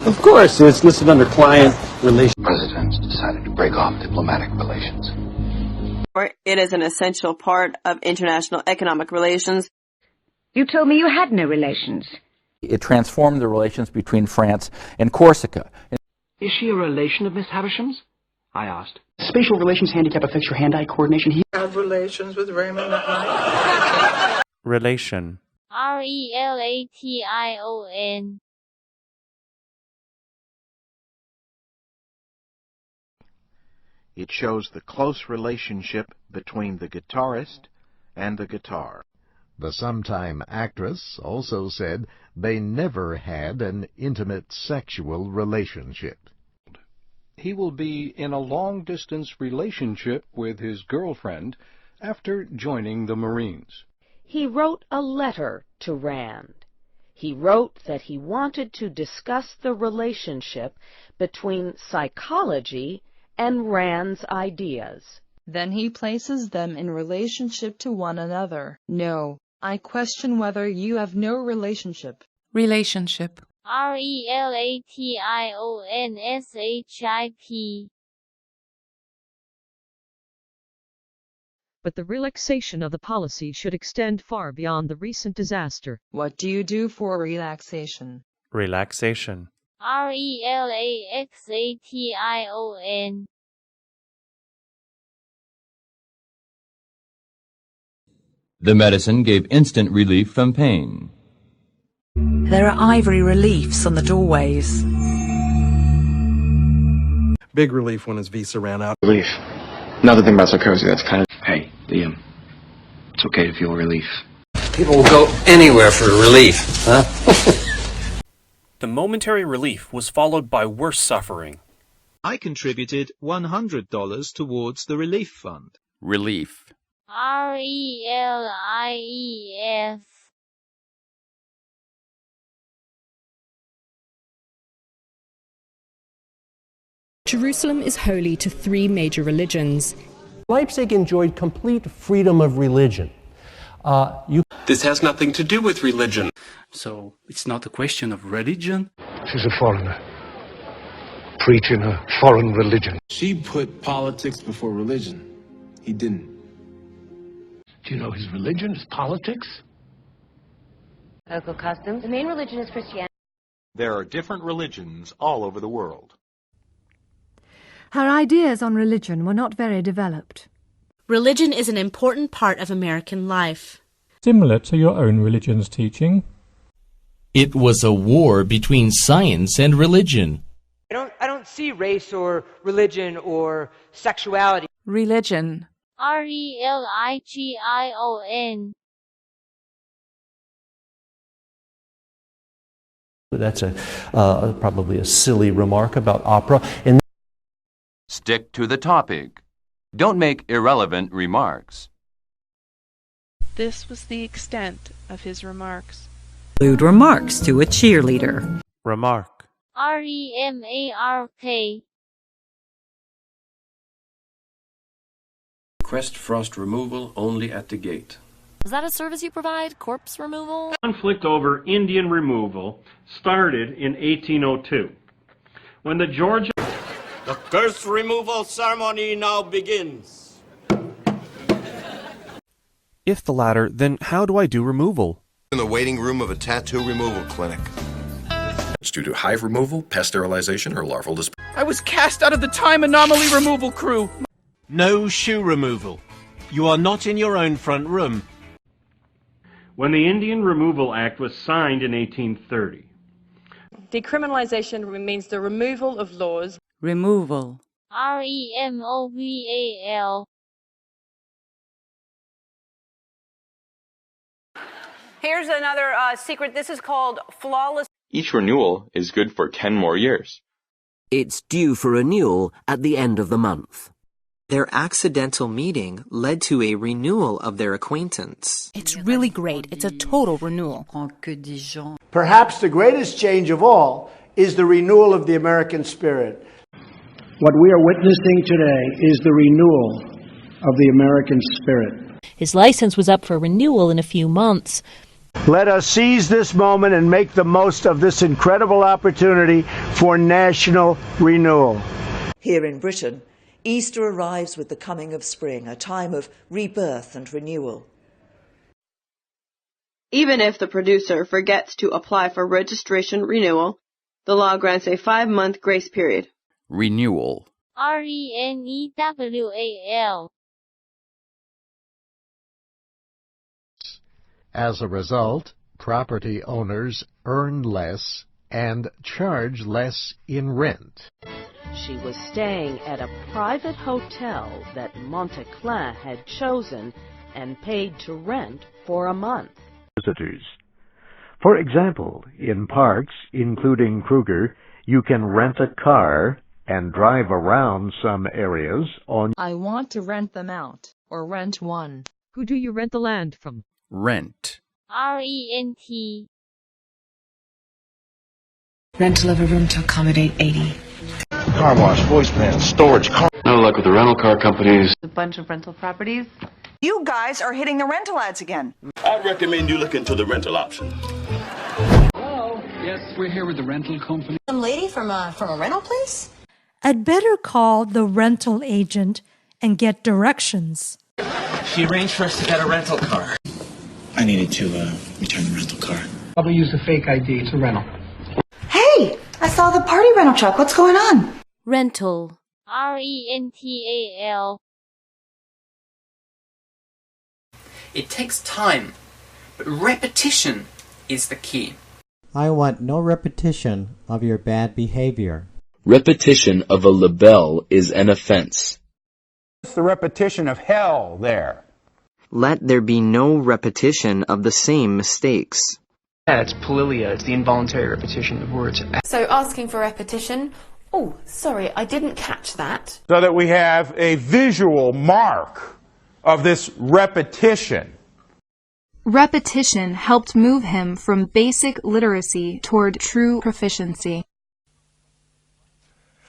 Of course, it's listed under client relations.
Presidents decided to break off diplomatic relations.
It is an essential part of international economic relations.
You told me you had no relations.
It transformed the relations between France and Corsica.
Is she a relation of Miss Havisham's? I asked.
Spatial relations handicap affects your hand-eye coordination. He
Have relations with Raymond.
Relation.
relation.
It shows the close relationship between the guitarist and the guitar.
The sometime actress also said they never had an intimate sexual relationship.
He will be in a long-distance relationship with his girlfriend after joining the Marines.
He wrote a letter to Rand. He wrote that he wanted to discuss the relationship between psychology and Rand's ideas.
Then he places them in relationship to one another. No, I question whether you have no relationship.
Relationship.
relationship.
But the relaxation of the policy should extend far beyond the recent disaster.
What do you do for relaxation?
Relaxation.
relaxation.
The medicine gave instant relief from pain.
There are ivory reliefs on the doorways.
big relief when his visa ran out.
Relief. Another thing about psychosis, that's kind of... Hey, Liam. It's okay to feel relief.
People will go anywhere for relief, huh?
The momentary relief was followed by worse suffering.
I contributed $100 towards the relief fund.
Relief.
RELIEF.
Jerusalem is holy to three major religions:
Leipzig enjoyed complete freedom of religion.
This has nothing to do with religion. So it's not a question of religion.
She's a foreigner, preaching a foreign religion.
She put politics before religion. He didn't.
Do you know his religion is politics?
Local customs. The main religion is Christianity.
There are different religions all over the world.
Her ideas on religion were not very developed.
Religion is an important part of American life.
Similar to your own religion's teaching.
It was a war between science and religion.
I don't see race or religion or sexuality.
Religion.
RELIGION.
That's probably a silly remark about opera. And
stick to the topic. Don't make irrelevant remarks.
This was the extent of his remarks.
Include remarks to a cheerleader.
Remark.
REMARK.
Request frost removal only at the gate.
Is that a service you provide? Corpse removal?
Conflict over Indian removal started in 1802, when the Georgia...
The curse removal ceremony now begins.
If the latter, then how do I do removal?
In the waiting room of a tattoo removal clinic.
It's due to hive removal, pest sterilization, or larval disposal.
I was cast out of the time anomaly removal crew.
No shoe removal. You are not in your own front room.
When the Indian Removal Act was signed in 1830.
Decriminalization means the removal of laws.
Removal.
REMOVAL.
Here's another secret. This is called flawless.
Each renewal is good for 10 more years.
It's due for renewal at the end of the month.
Their accidental meeting led to a renewal of their acquaintance.
It's really great. It's a total renewal.
Perhaps the greatest change of all is the renewal of the American spirit.
What we are witnessing today is the renewal of the American spirit.
His license was up for renewal in a few months.
Let us seize this moment and make the most of this incredible opportunity for national renewal.
Here in Britain, Easter arrives with the coming of spring, a time of rebirth and renewal.
Even if the producer forgets to apply for registration renewal, the law grants a 5-month grace period.
Renewal.
RENEWAL.
As a result, property owners earn less and charge less in rent.
She was staying at a private hotel that Monteclin had chosen and paid to rent for a month.
Visitors. For example, in parks, including Kruger, you can rent a car and drive around some areas on...
I want to rent them out, or rent one. Who do you rent the land from?
Rent.
RENT.
Rental of a room to accommodate 80.
Car wash, voice van, storage, car...
No luck with the rental car companies.
A bunch of rental properties.
You guys are hitting the rental ads again.
I recommend you look into the rental option.
Hello. Yes, we're here with the rental company.
Some lady from a rental place?
I'd better call the rental agent and get directions.
She arranged for us to get a rental car. I needed to return the rental car.
Probably use a fake ID. It's a rental.
Hey, I saw the party rental truck. What's going on?
Rental.
RENTAL.
It takes time, but repetition is the key.
I want no repetition of your bad behavior.
Repetition of a libel is an offense.
It's the repetition of hell there.
Let there be no repetition of the same mistakes.
Yeah, it's polilia. It's the involuntary repetition of words.
So asking for repetition. Oh, sorry, I didn't catch that.
So that we have a visual mark of this repetition.
Repetition helped move him from basic literacy toward true proficiency.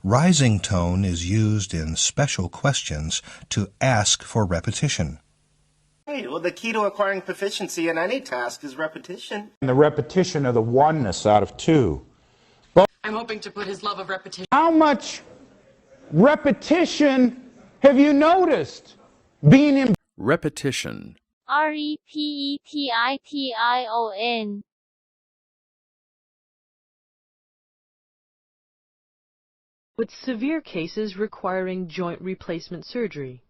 rising tone is used in special questions to ask for repetition.
Hey, well, the key to acquiring proficiency in any task is repetition.
And the repetition of the oneness out of two.
I'm hoping to put his love of repetition.
How much repetition have you noticed being in
repetition?
repetition.
With severe cases requiring joint replacement surgery.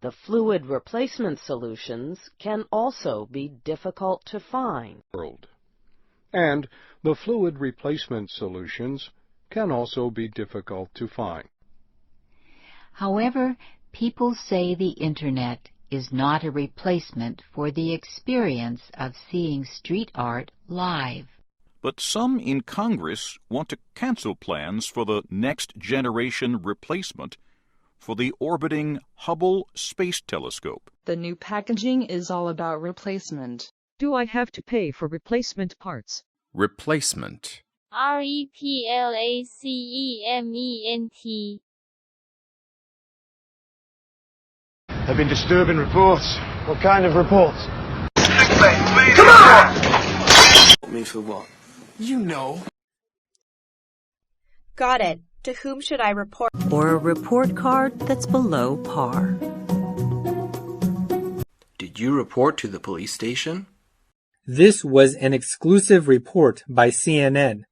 The fluid replacement solutions can also be difficult to find.
And the fluid replacement solutions can also be difficult to find.
However, people say the Internet is not a replacement for the experience of seeing street art live.
But some in Congress want to cancel plans for the next generation replacement for the orbiting Hubble Space Telescope.
The new packaging is all about replacement.
Do I have to pay for replacement parts?
Replacement.
replacement.
There have been disturbing reports.
What kind of reports?
Come on!
Me for what?
You know.
Got it. To whom should I report?
Or a report card that's below par.
Did you report to the police station?
This was an exclusive report by CNN.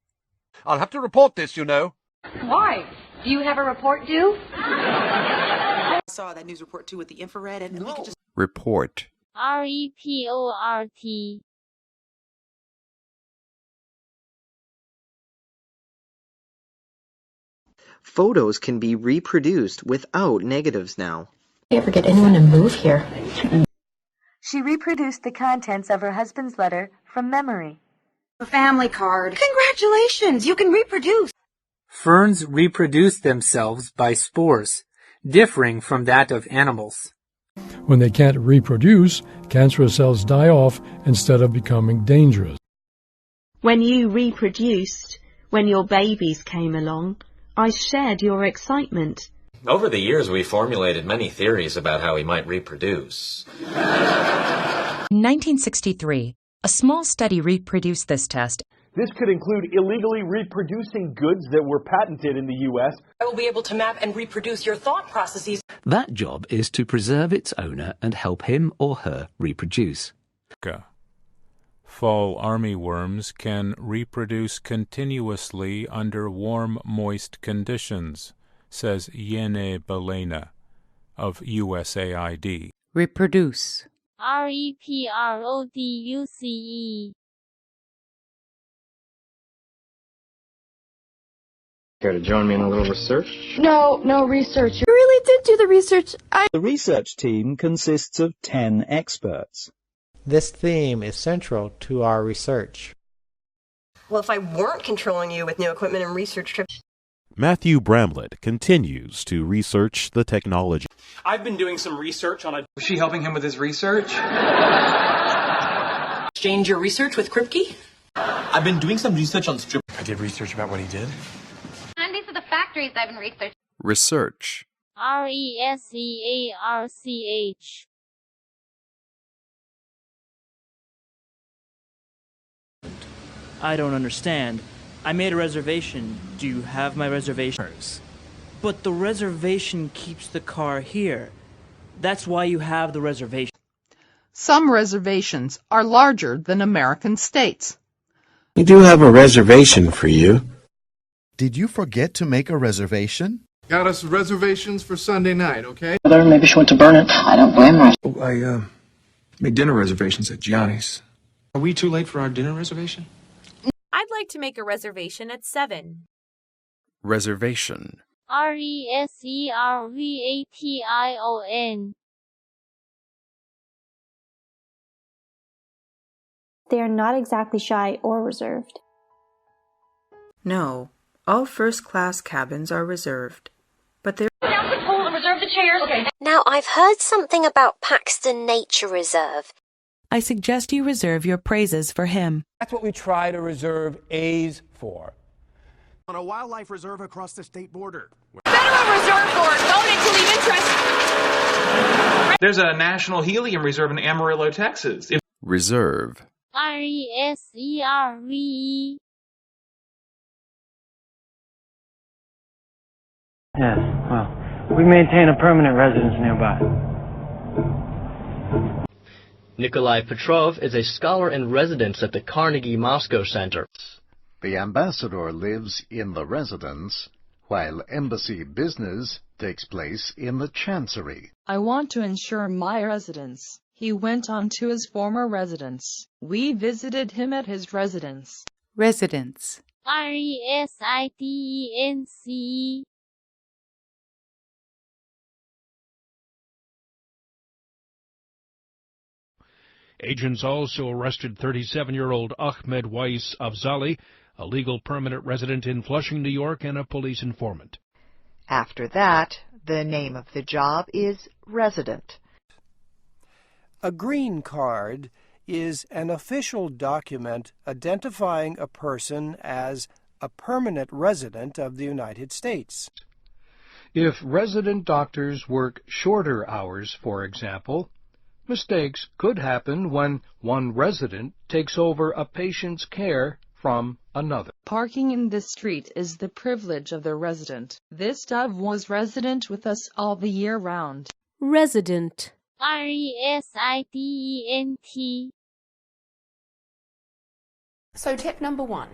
I'll have to report this, you know.
Why? Do you have a report due?
I saw that news report too with the infrared and we could just...
Report.
report.
Photos can be reproduced without negatives now.
You ever get anyone to move here?
She reproduced the contents of her husband's letter from memory.
A family card. Congratulations, you can reproduce.
Ferns reproduce themselves by spores, differing from that of animals.
When they can't reproduce, cancerous cells die off instead of becoming dangerous.
When you reproduced, when your babies came along, I shared your excitement.
Over the years, we formulated many theories about how he might reproduce.
In 1963, a small study reproduced this test.
This could include illegally reproducing goods that were patented in the U.S.
I will be able to map and reproduce your thought processes.
That job is to preserve its owner and help him or her reproduce.
Fall armyworms can reproduce continuously under warm, moist conditions, says Yene Belena of USAID.
Reproduce.
reproduce.
Care to join me in a little research?
No research. You really did do the research.
The research team consists of 10 experts.
This theme is central to our research.
Well, if I weren't controlling you with new equipment and research trips...
Matthew Bramlett continues to research the technology.
I've been doing some research on a...
Was she helping him with his research?
Exchange your research with Kripke?
I've been doing some research on strip... I did research about what he did.
And these are the factories I've been researching.
Research.
research.
I don't understand. I made a reservation. Do you have my reservation? But the reservation keeps the car here. That's why you have the reservation.
Some reservations are larger than American states.
We do have a reservation for you. Did you forget to make a reservation?
Got us reservations for Sunday night, okay?
Maybe she went to burn it. I don't blame her.
Oh, I made dinner reservations at Gianni's. Are we too late for our dinner reservation?
I'd like to make a reservation at 7.
Reservation.
reservation.
They are not exactly shy or reserved.
No, all first-class cabins are reserved, but they're...
Down the pool and reserve the chairs. Okay.
Now, I've heard something about Paxton Nature Reserve.
I suggest you reserve your praises for him.
That's what we try to reserve A's for.
On a wildlife reserve across the state border.
Federal Reserve Board voted to leave interest.
There's a national helium reserve in Amarillo, Texas.
Reserve.
RESERVE.
Yes, well, we maintain a permanent residence nearby.
Nikolai Petrov is a scholar in residence at the Carnegie Moscow Center.
The ambassador lives in the residence, while embassy business takes place in the chancery.
I want to ensure my residence. He went on to his former residence. We visited him at his residence.
Residence.
RESIDENCE.
Agents also arrested 37-year-old Ahmed Weiss Afzali, a legal permanent resident in Flushing, New York, and a police informant.
After that, the name of the job is resident.
A green card is an official document identifying a person as a permanent resident of the United States.
If resident doctors work shorter hours, for example, mistakes could happen when one resident takes over a patient's care from another.
Parking in this street is the privilege of the resident. This dove was resident with us all the year round.
Resident.
RESIDENT.
So tip number 1.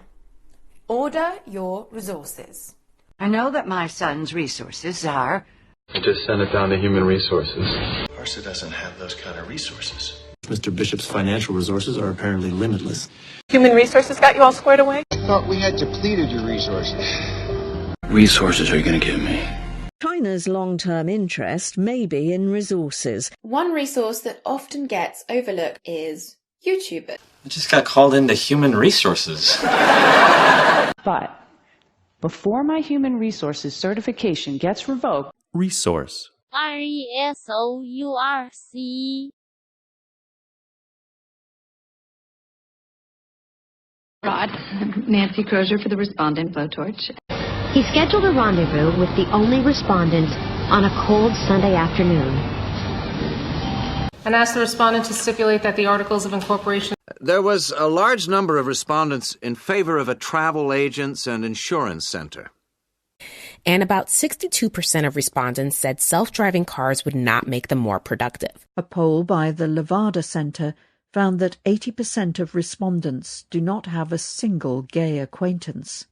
Order your resources.
I know that my son's resources are...
I just sent it down to human resources.
Parsa doesn't have those kind of resources.
Mr. Bishop's financial resources are apparently limitless.
Human resources got you all squared away?
I thought we had depleted your resources.
Resources are you going to give me?
China's long-term interest may be in resources.
One resource that often gets overlooked is YouTube.
I just got called into human resources.
But before my human resources certification gets revoked,
Resource.
RESOURC.
Rod, Nancy Crozier for the respondent blowtorch.
He scheduled a rendezvous with the only respondent on a cold Sunday afternoon.
And asked the respondent to stipulate that the Articles of Incorporation...
There was a large number of respondents in favor of a travel agents and insurance center.
And about 62% of respondents said self-driving cars would not make them more productive.
A poll by the Levada Center found that 80% of respondents do not have a single gay acquaintance.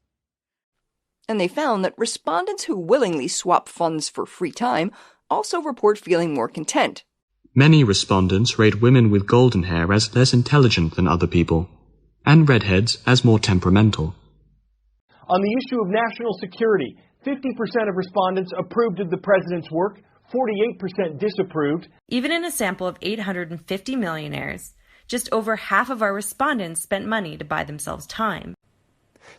And they found that respondents who willingly swap funds for free time also report feeling more content.
Many respondents rate women with golden hair as less intelligent than other people, and redheads as more temperamental.
On the issue of national security, 50% of respondents approved of the president's work, 48% disapproved.
Even in a sample of 850 millionaires, just over half of our respondents spent money to buy themselves time.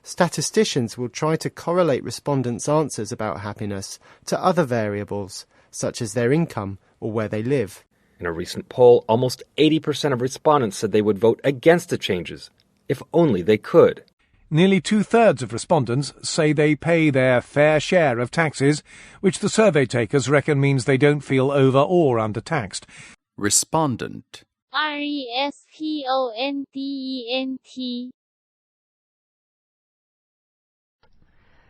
Statisticians will try to correlate respondents' answers about happiness to other variables, such as their income or where they live.
In a recent poll, almost 80% of respondents said they would vote against the changes, if only they could.
Nearly 2/3 of respondents say they pay their fair share of taxes, which the survey takers reckon means they don't feel over or undertaxed.
Respondent.
RESPONDENT.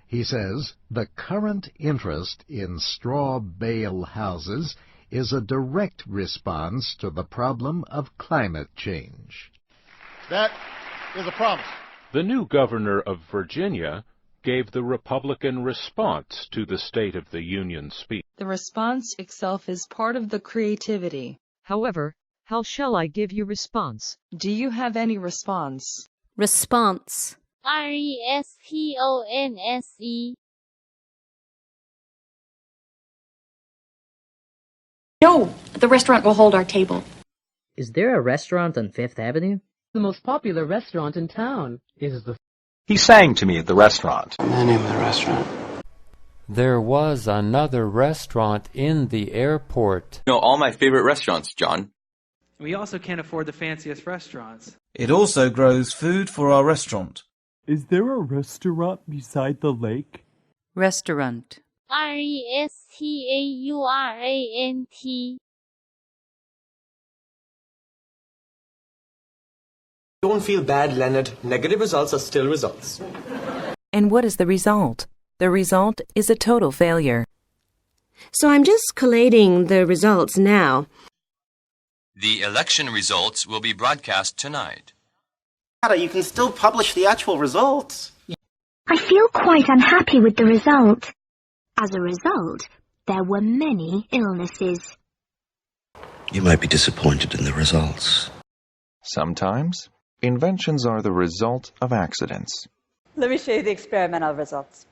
He says the current interest in straw bale houses is a direct response to the problem of climate change.
That is a promise.
The new governor of Virginia gave the Republican response to the State of the Union speech.
The response itself is part of the creativity.
However, how shall I give you response?
Do you have any response?
Response.
RESPONSE.
No, the restaurant will hold our table.
Is there a restaurant on Fifth Avenue?
the most popular restaurant in town is the...
He sang to me at the restaurant.
The name of the restaurant.
There was another restaurant in the airport.
You know all my favorite restaurants, John.
We also can't afford the fanciest restaurants.
It also grows food for our restaurant.
Is there a restaurant beside the lake?
Restaurant.
restaurant.
Don't feel bad, Leonard. Negative results are still results.
And what is the result? The result is a total failure.
So I'm just collating the results now.
The election results will be broadcast tonight.
You can still publish the actual results.
I feel quite unhappy with the result. As a result, there were many illnesses.
You might be disappointed in the results.
Sometimes, inventions are the result of accidents.
Let me show you the experimental results.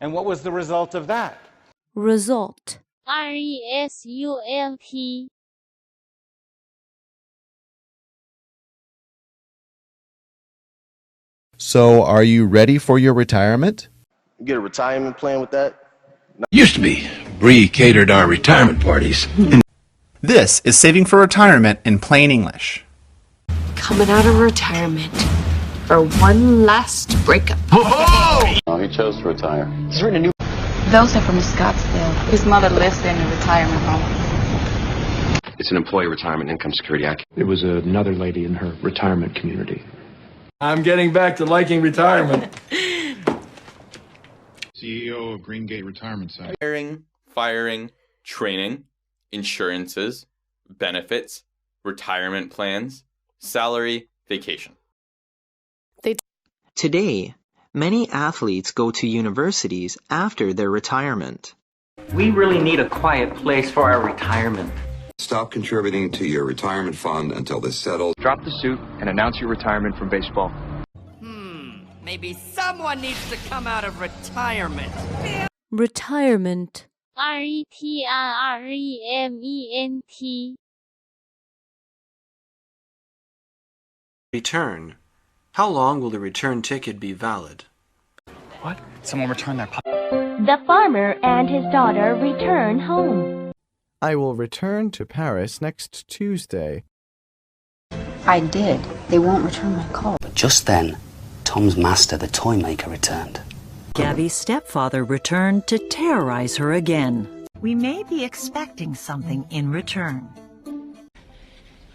And what was the result of that?
Result.
result.
So, are you ready for your retirement?
You get a retirement plan with that?
Used to be. Bree catered our retirement parties.
This is saving for retirement in plain English.
Coming out of retirement for one last breakup.
Oh, he chose to retire.
He's written a new... Those are from Scottsdale. His mother lives in a retirement home.
It's an Employee Retirement Income Security Act.
There was another lady in her retirement community.
I'm getting back to liking retirement.
CEO of Greengate Retirement Center.
Hiring, firing, training, insurances, benefits, retirement plans, salary, vacation.
Today, many athletes go to universities after their retirement.
We really need a quiet place for our retirement.
Stop contributing to your retirement fund until this settles.
Drop the suit and announce your retirement from baseball.
Maybe someone needs to come out of retirement.
Retirement.
retirement.
Return. How long will the return ticket be valid?
What? Someone returned their puppy.
The farmer and his daughter return home.
I will return to Paris next Tuesday.
I did. They won't return my call.
But just then, Tom's master, the toy maker, returned.
Gabby's stepfather returned to terrorize her again.
We may be expecting something in return.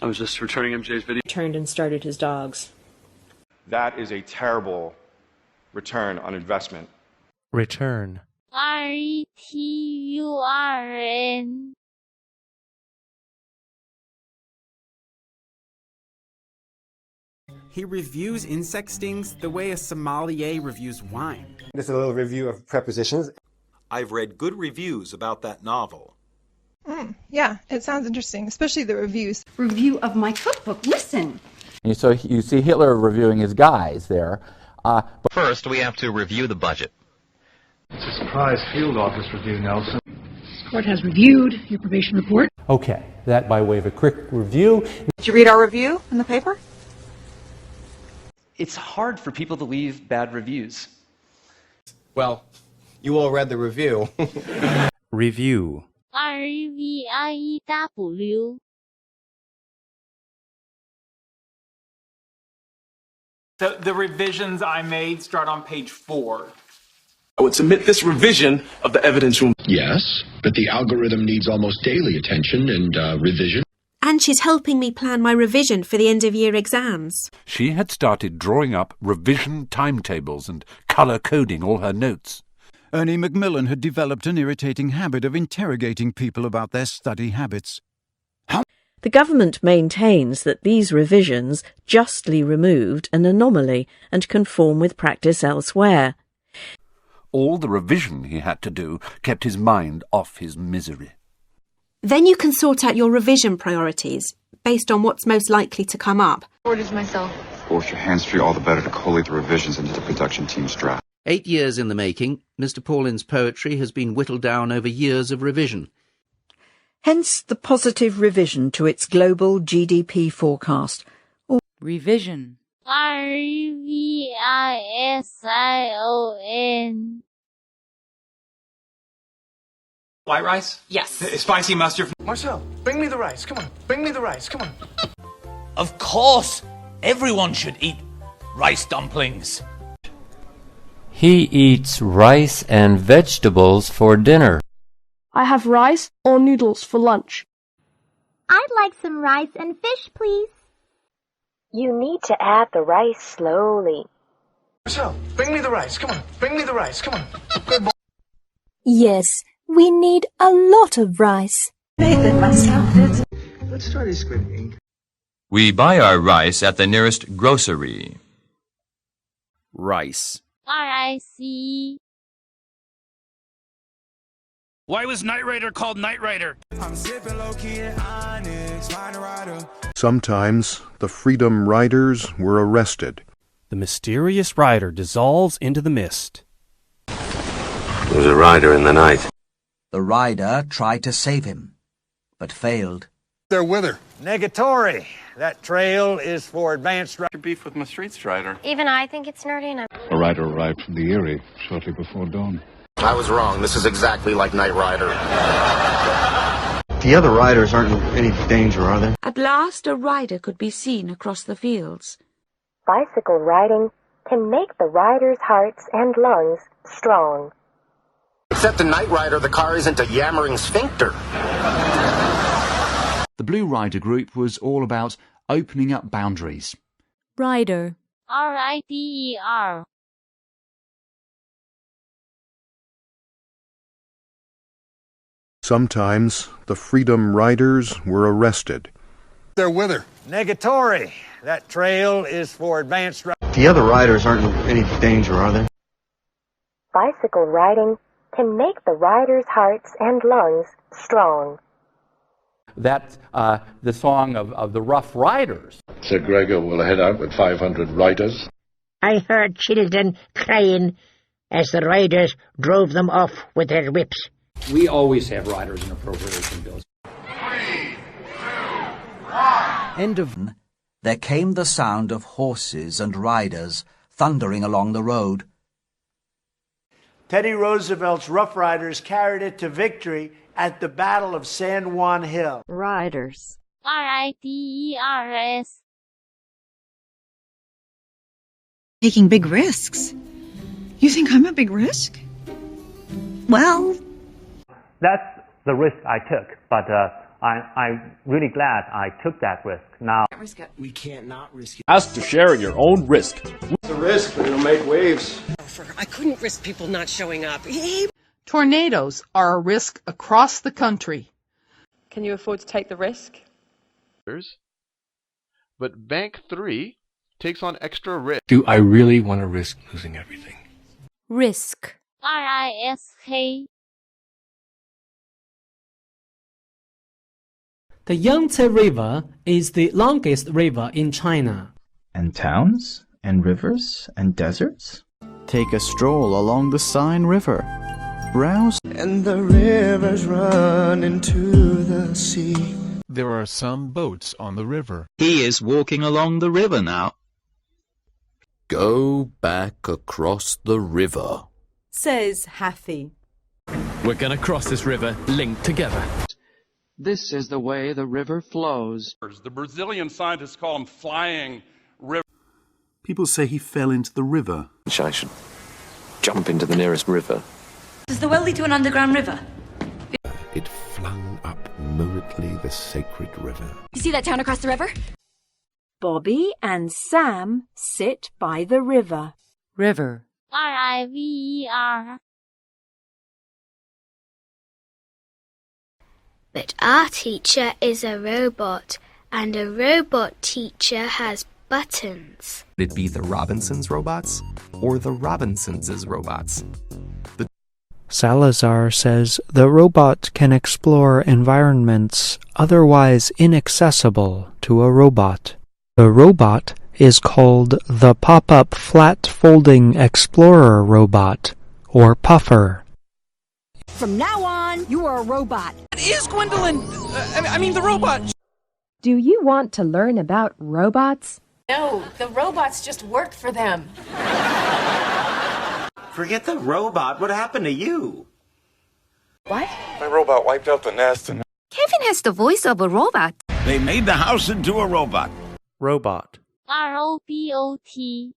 I was just returning MJ's video.
Turned and started his dogs.
That is a terrible return on investment.
Return.
return.
He reviews insect stings the way a sommelier reviews wine.
This is a little review of prepositions.
I've read good reviews about that novel.
Yeah, it sounds interesting, especially the reviews.
Review of my cookbook. Listen.
And so you see Hitler reviewing his guys there.
But first, we have to review the budget.
It's a surprise field office review, Nelson.
This court has reviewed your probation report.
Okay, that by way of a quick review.
Did you read our review in the paper?
It's hard for people to leave bad reviews.
Well, you all read the review.
Review.
reviw.
The revisions I made start on page 4.
I would submit this revision of the evidence room.
Yes, but the algorithm needs almost daily attention and revision.
And she's helping me plan my revision for the end-of-year exams.
She had started drawing up revision timetables and colour-coding all her notes.
Ernie Macmillan had developed an irritating habit of interrogating people about their study habits.
The government maintains that these revisions justly removed an anomaly and conform with practice elsewhere.
All the revision he had to do kept his mind off his misery.
Then you can sort out your revision priorities, based on what's most likely to come up.
Orders myself.
Force your hands free, all the better to collate the revisions into the production team's draft.
8 years in the making, Mr. Paulin's poetry has been whittled down over years of revision.
Hence the positive revision to its global GDP forecast.
Revision.
revision.
White rice?
Yes.
Spicy mustard?
Marcel, bring me the rice. Come on. Bring me the rice. Come on.
Of course, everyone should eat rice dumplings.
He eats rice and vegetables for dinner.
I have rice or noodles for lunch.
I'd like some rice and fish, please.
You need to add the rice slowly.
So, bring me the rice. Come on. Bring me the rice. Come on. Good boy.
Yes, we need a lot of rice.
Nathan, myself did. Let's try this squid ink.
We buy our rice at the nearest grocery.
Rice.
R-I-C-E.
Why was Knight Rider called Knight Rider?
I'm sipping low-key at Onyx, find a rider.
Sometimes the Freedom Riders were arrested.
The mysterious rider dissolves into the mist.
There was a rider in the night.
The rider tried to save him, but failed.
They're with her.
Negatory. That trail is for advanced
beef with my street strider.
Even I think it's nerdy and
A rider arrived from the Erie shortly before dawn.
I was wrong. This is exactly like Knight Rider.
The other riders aren't in any danger, are they?
At last a rider could be seen across the fields.
Bicycle riding can make the rider's hearts and lungs strong.
Except in Knight Rider, the car isn't a yammering sphincter.
The Blue Rider group was all about opening up boundaries.
Rider.
R-I-D-E-R.
Sometimes the Freedom Riders were arrested.
They're with her.
Negatory. That trail is for advanced...
The other riders aren't in any danger, are they?
Bicycle riding can make the rider's hearts and lungs strong.
That's the song of the Rough Riders.
Sir Gregor will head out with 500 riders.
I heard children crying as the riders drove them off with their whips.
We always have riders in appropriation bills.
3, 2, 1.
End of. There came the sound of horses and riders thundering along the road.
Teddy Roosevelt's Rough Riders carried it to victory at the Battle of San Juan Hill.
Riders.
R-I-D-E-R-S.
Taking big risks. You think I'm a big risk? Well...
That's the risk I took, but I'm really glad I took that risk. Now,
we can't not risk it.
Ask to share your own risk.
It's a risk, but it'll make waves.
I couldn't risk people not showing up.
Tornadoes are a risk across the country.
Can you afford to take the risk?
But Bank 3 takes on extra risk.
Do I really want to risk losing everything?
Risk.
R-I-S-K.
The Yangtze River is the longest river in China.
And towns, and rivers, and deserts?
Take a stroll along the Seine River. Browse.
And the rivers run into the sea.
There are some boats on the river.
He is walking along the river now.
Go back across the river,
says Hathi.
We're gonna cross this river linked together.
This is the way the river flows.
The Brazilian scientists call them flying rivers.
People say he fell into the river.
I should jump into the nearest river.
Does the well lead to an underground river?
It flung up momently the sacred river.
You see that town across the river?
Bobby and Sam sit by the river.
River.
R-I-V-E-R.
But our teacher is a robot, and a robot teacher has buttons.
Would it be the Robinsons' robots or the Robinsons' robots?
Salazar says the robot can explore environments otherwise inaccessible to a robot. The robot is called the Pop-Up Flat Folding Explorer Robot, or Puffer.
From now on, you are a robot.
What is Gwendolyn? I mean the robot.
Do you want to learn about robots?
No, the robots just work for them.
Forget the robot. What happened to you?
What?
My robot wiped out the nest and...
Kevin has the voice of a robot.
They made the house into a robot.
Robot.
R-O-B-O-T.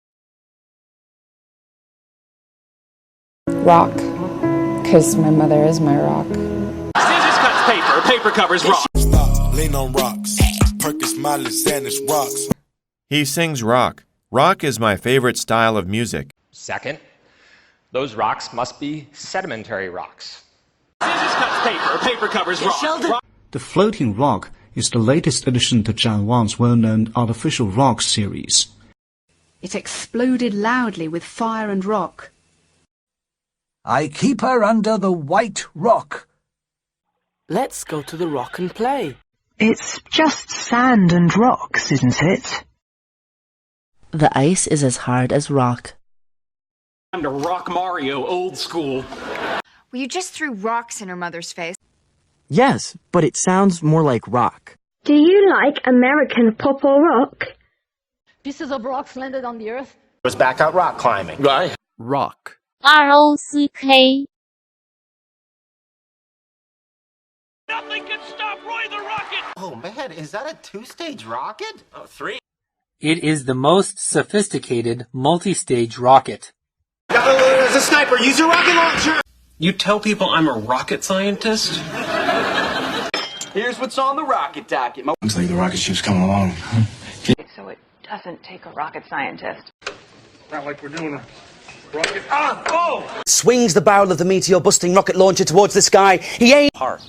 Rock. Because my mother is my rock.
Scissors cuts paper, paper covers rock.
Stop, lean on rocks. Perkins, Miley, Xanax, rocks.
He sings rock. Rock is my favorite style of music.
Second, those rocks must be sedimentary rocks.
Scissors cuts paper, paper covers rock.
The floating rock is the latest addition to Zhang Wang's well-known artificial rock series.
It exploded loudly with fire and rock.
I keep her under the white rock.
Let's go to the rock and play.
It's just sand and rocks, isn't it?
The ice is as hard as rock.
Time to rock Mario, old school.
Well, you just threw rocks in her mother's face.
Yes, but it sounds more like rock.
Do you like American pop or rock?
Pieces of rocks landed on the earth.
Was back out rock climbing.
Right. Rock.
ROCK.
Nothing can stop Roy the Rocket!
Oh man, is that a two-stage rocket? Oh, three.
It is the most sophisticated multi-stage rocket.
There's a sniper! Use your rocket launcher!
You tell people I'm a rocket scientist?
Here's what's on the rocket docket.
Looks like the rocket ship's coming along.
So it doesn't take a rocket scientist.
Not like we're doing a rocket. Ah! Oh!
Swings the barrel of the meteor-busting rocket launcher towards the sky. He aims.
Park.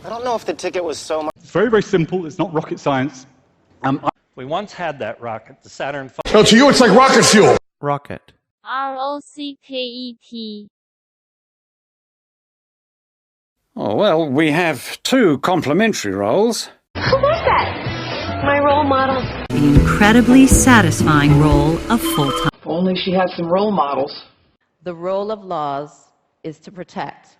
I don't know if the ticket was so much.
It's very, very simple. It's not rocket science.
We once had that rocket, the Saturn V.
No, to you it's like rocket fuel.
Rocket.
ROCKET.
Oh, well, we have two complimentary roles.
Who was that? My role model.
The incredibly satisfying role of full-time.
If only she had some role models.
The role of laws is to protect.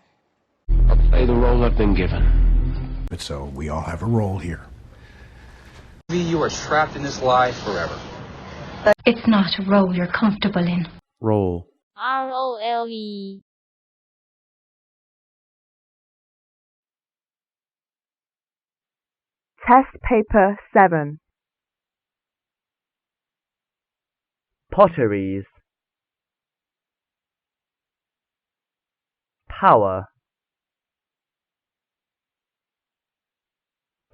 I'll play the role I've been given.
But so we all have a role here.
You are trapped in this lie forever.
It's not a role you're comfortable in.
Roll.
ROLE.
Test paper 7.
Potteries. Power.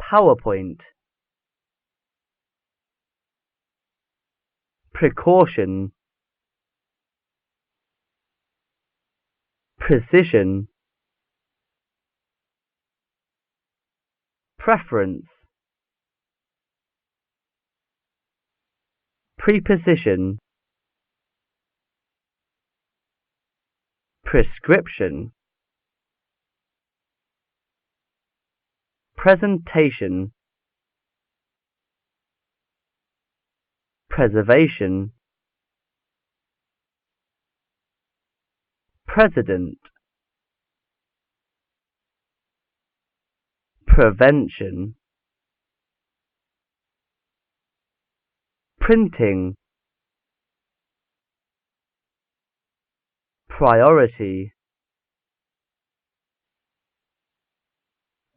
PowerPoint. Precaution. Precision. Preference. Preposition. Prescription. Presentation. Preservation. President. Prevention. Printing. Priority.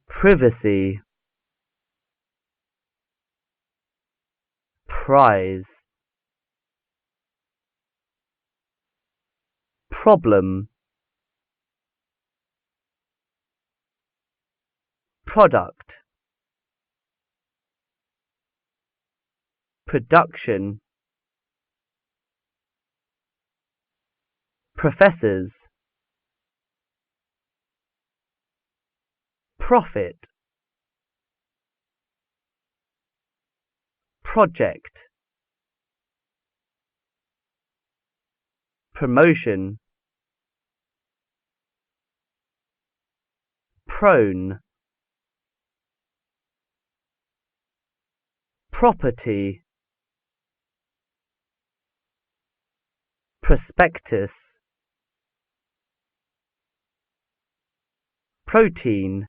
Privacy. Prize. Problem. Product. Production. Professors. Profit. Project. Promotion. Prone. Property. Prospectus. Protein.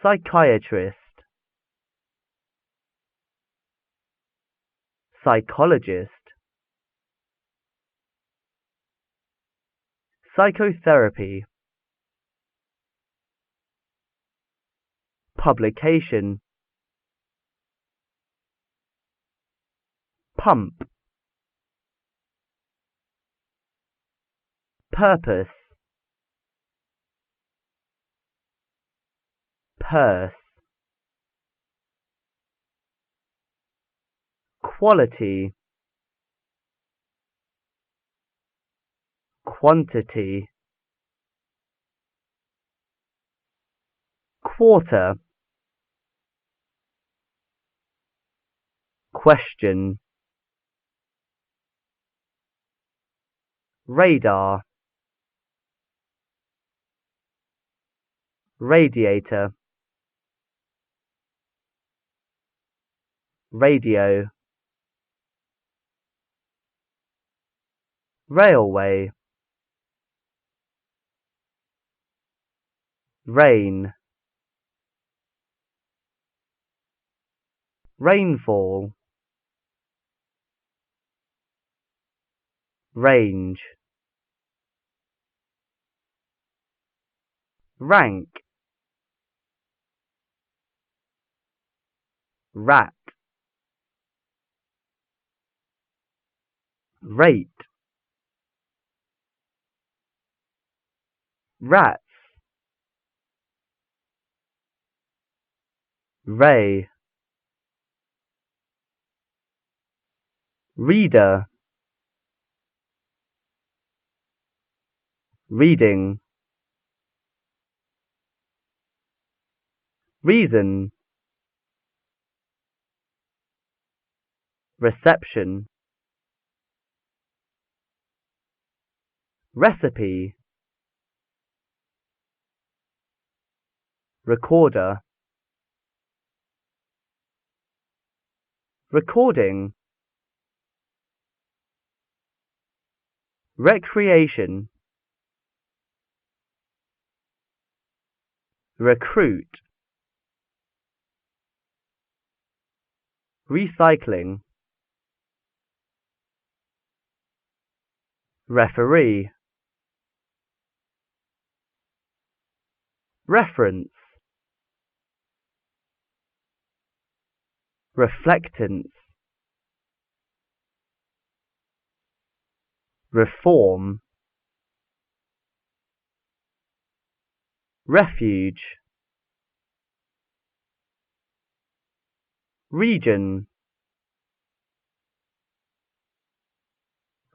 Psychiatrist. Psychologist. Psychotherapy. Publication. Pump. purpose, purse, quality, quantity, quarter, question, radar, radiator, radio, railway, rain, rainfall, range, rank, rat, rate, rats, ray, reader, reading, reason, reception, recipe, recorder, recording, recreation, recruit, recycling, referee, reference, reflectance, reform, refuge, region,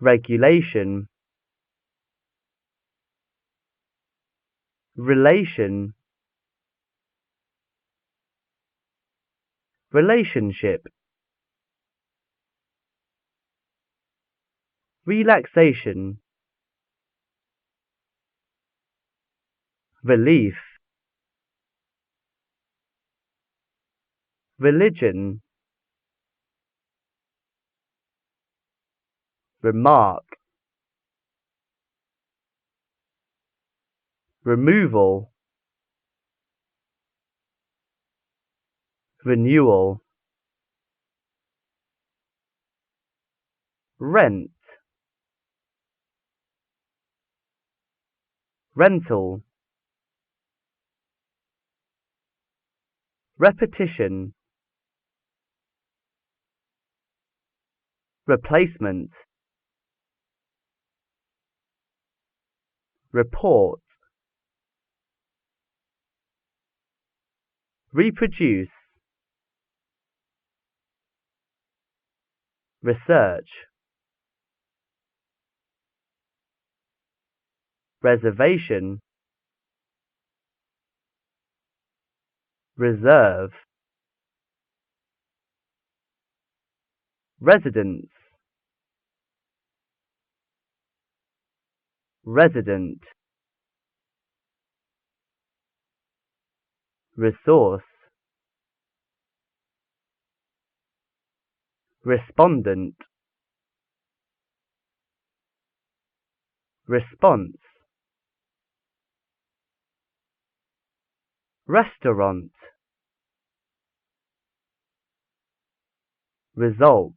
regulation, relation, relationship, relaxation, relief, religion, remark, removal, renewal, rent, rental, repetition, replacement, report, reproduce, research, reservation, reserve, residence, resident, resource, respondent, response, restaurant, result,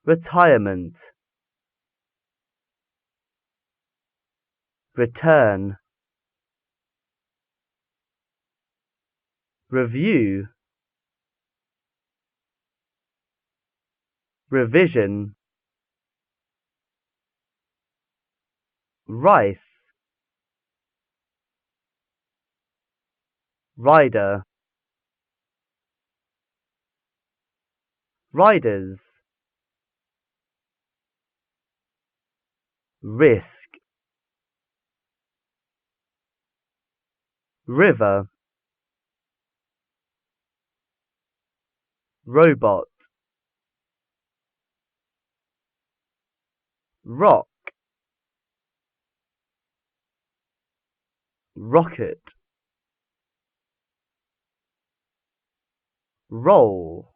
retirement, return, review, revision, rice, rider, riders, risk, river, robot, rock, rocket, roll,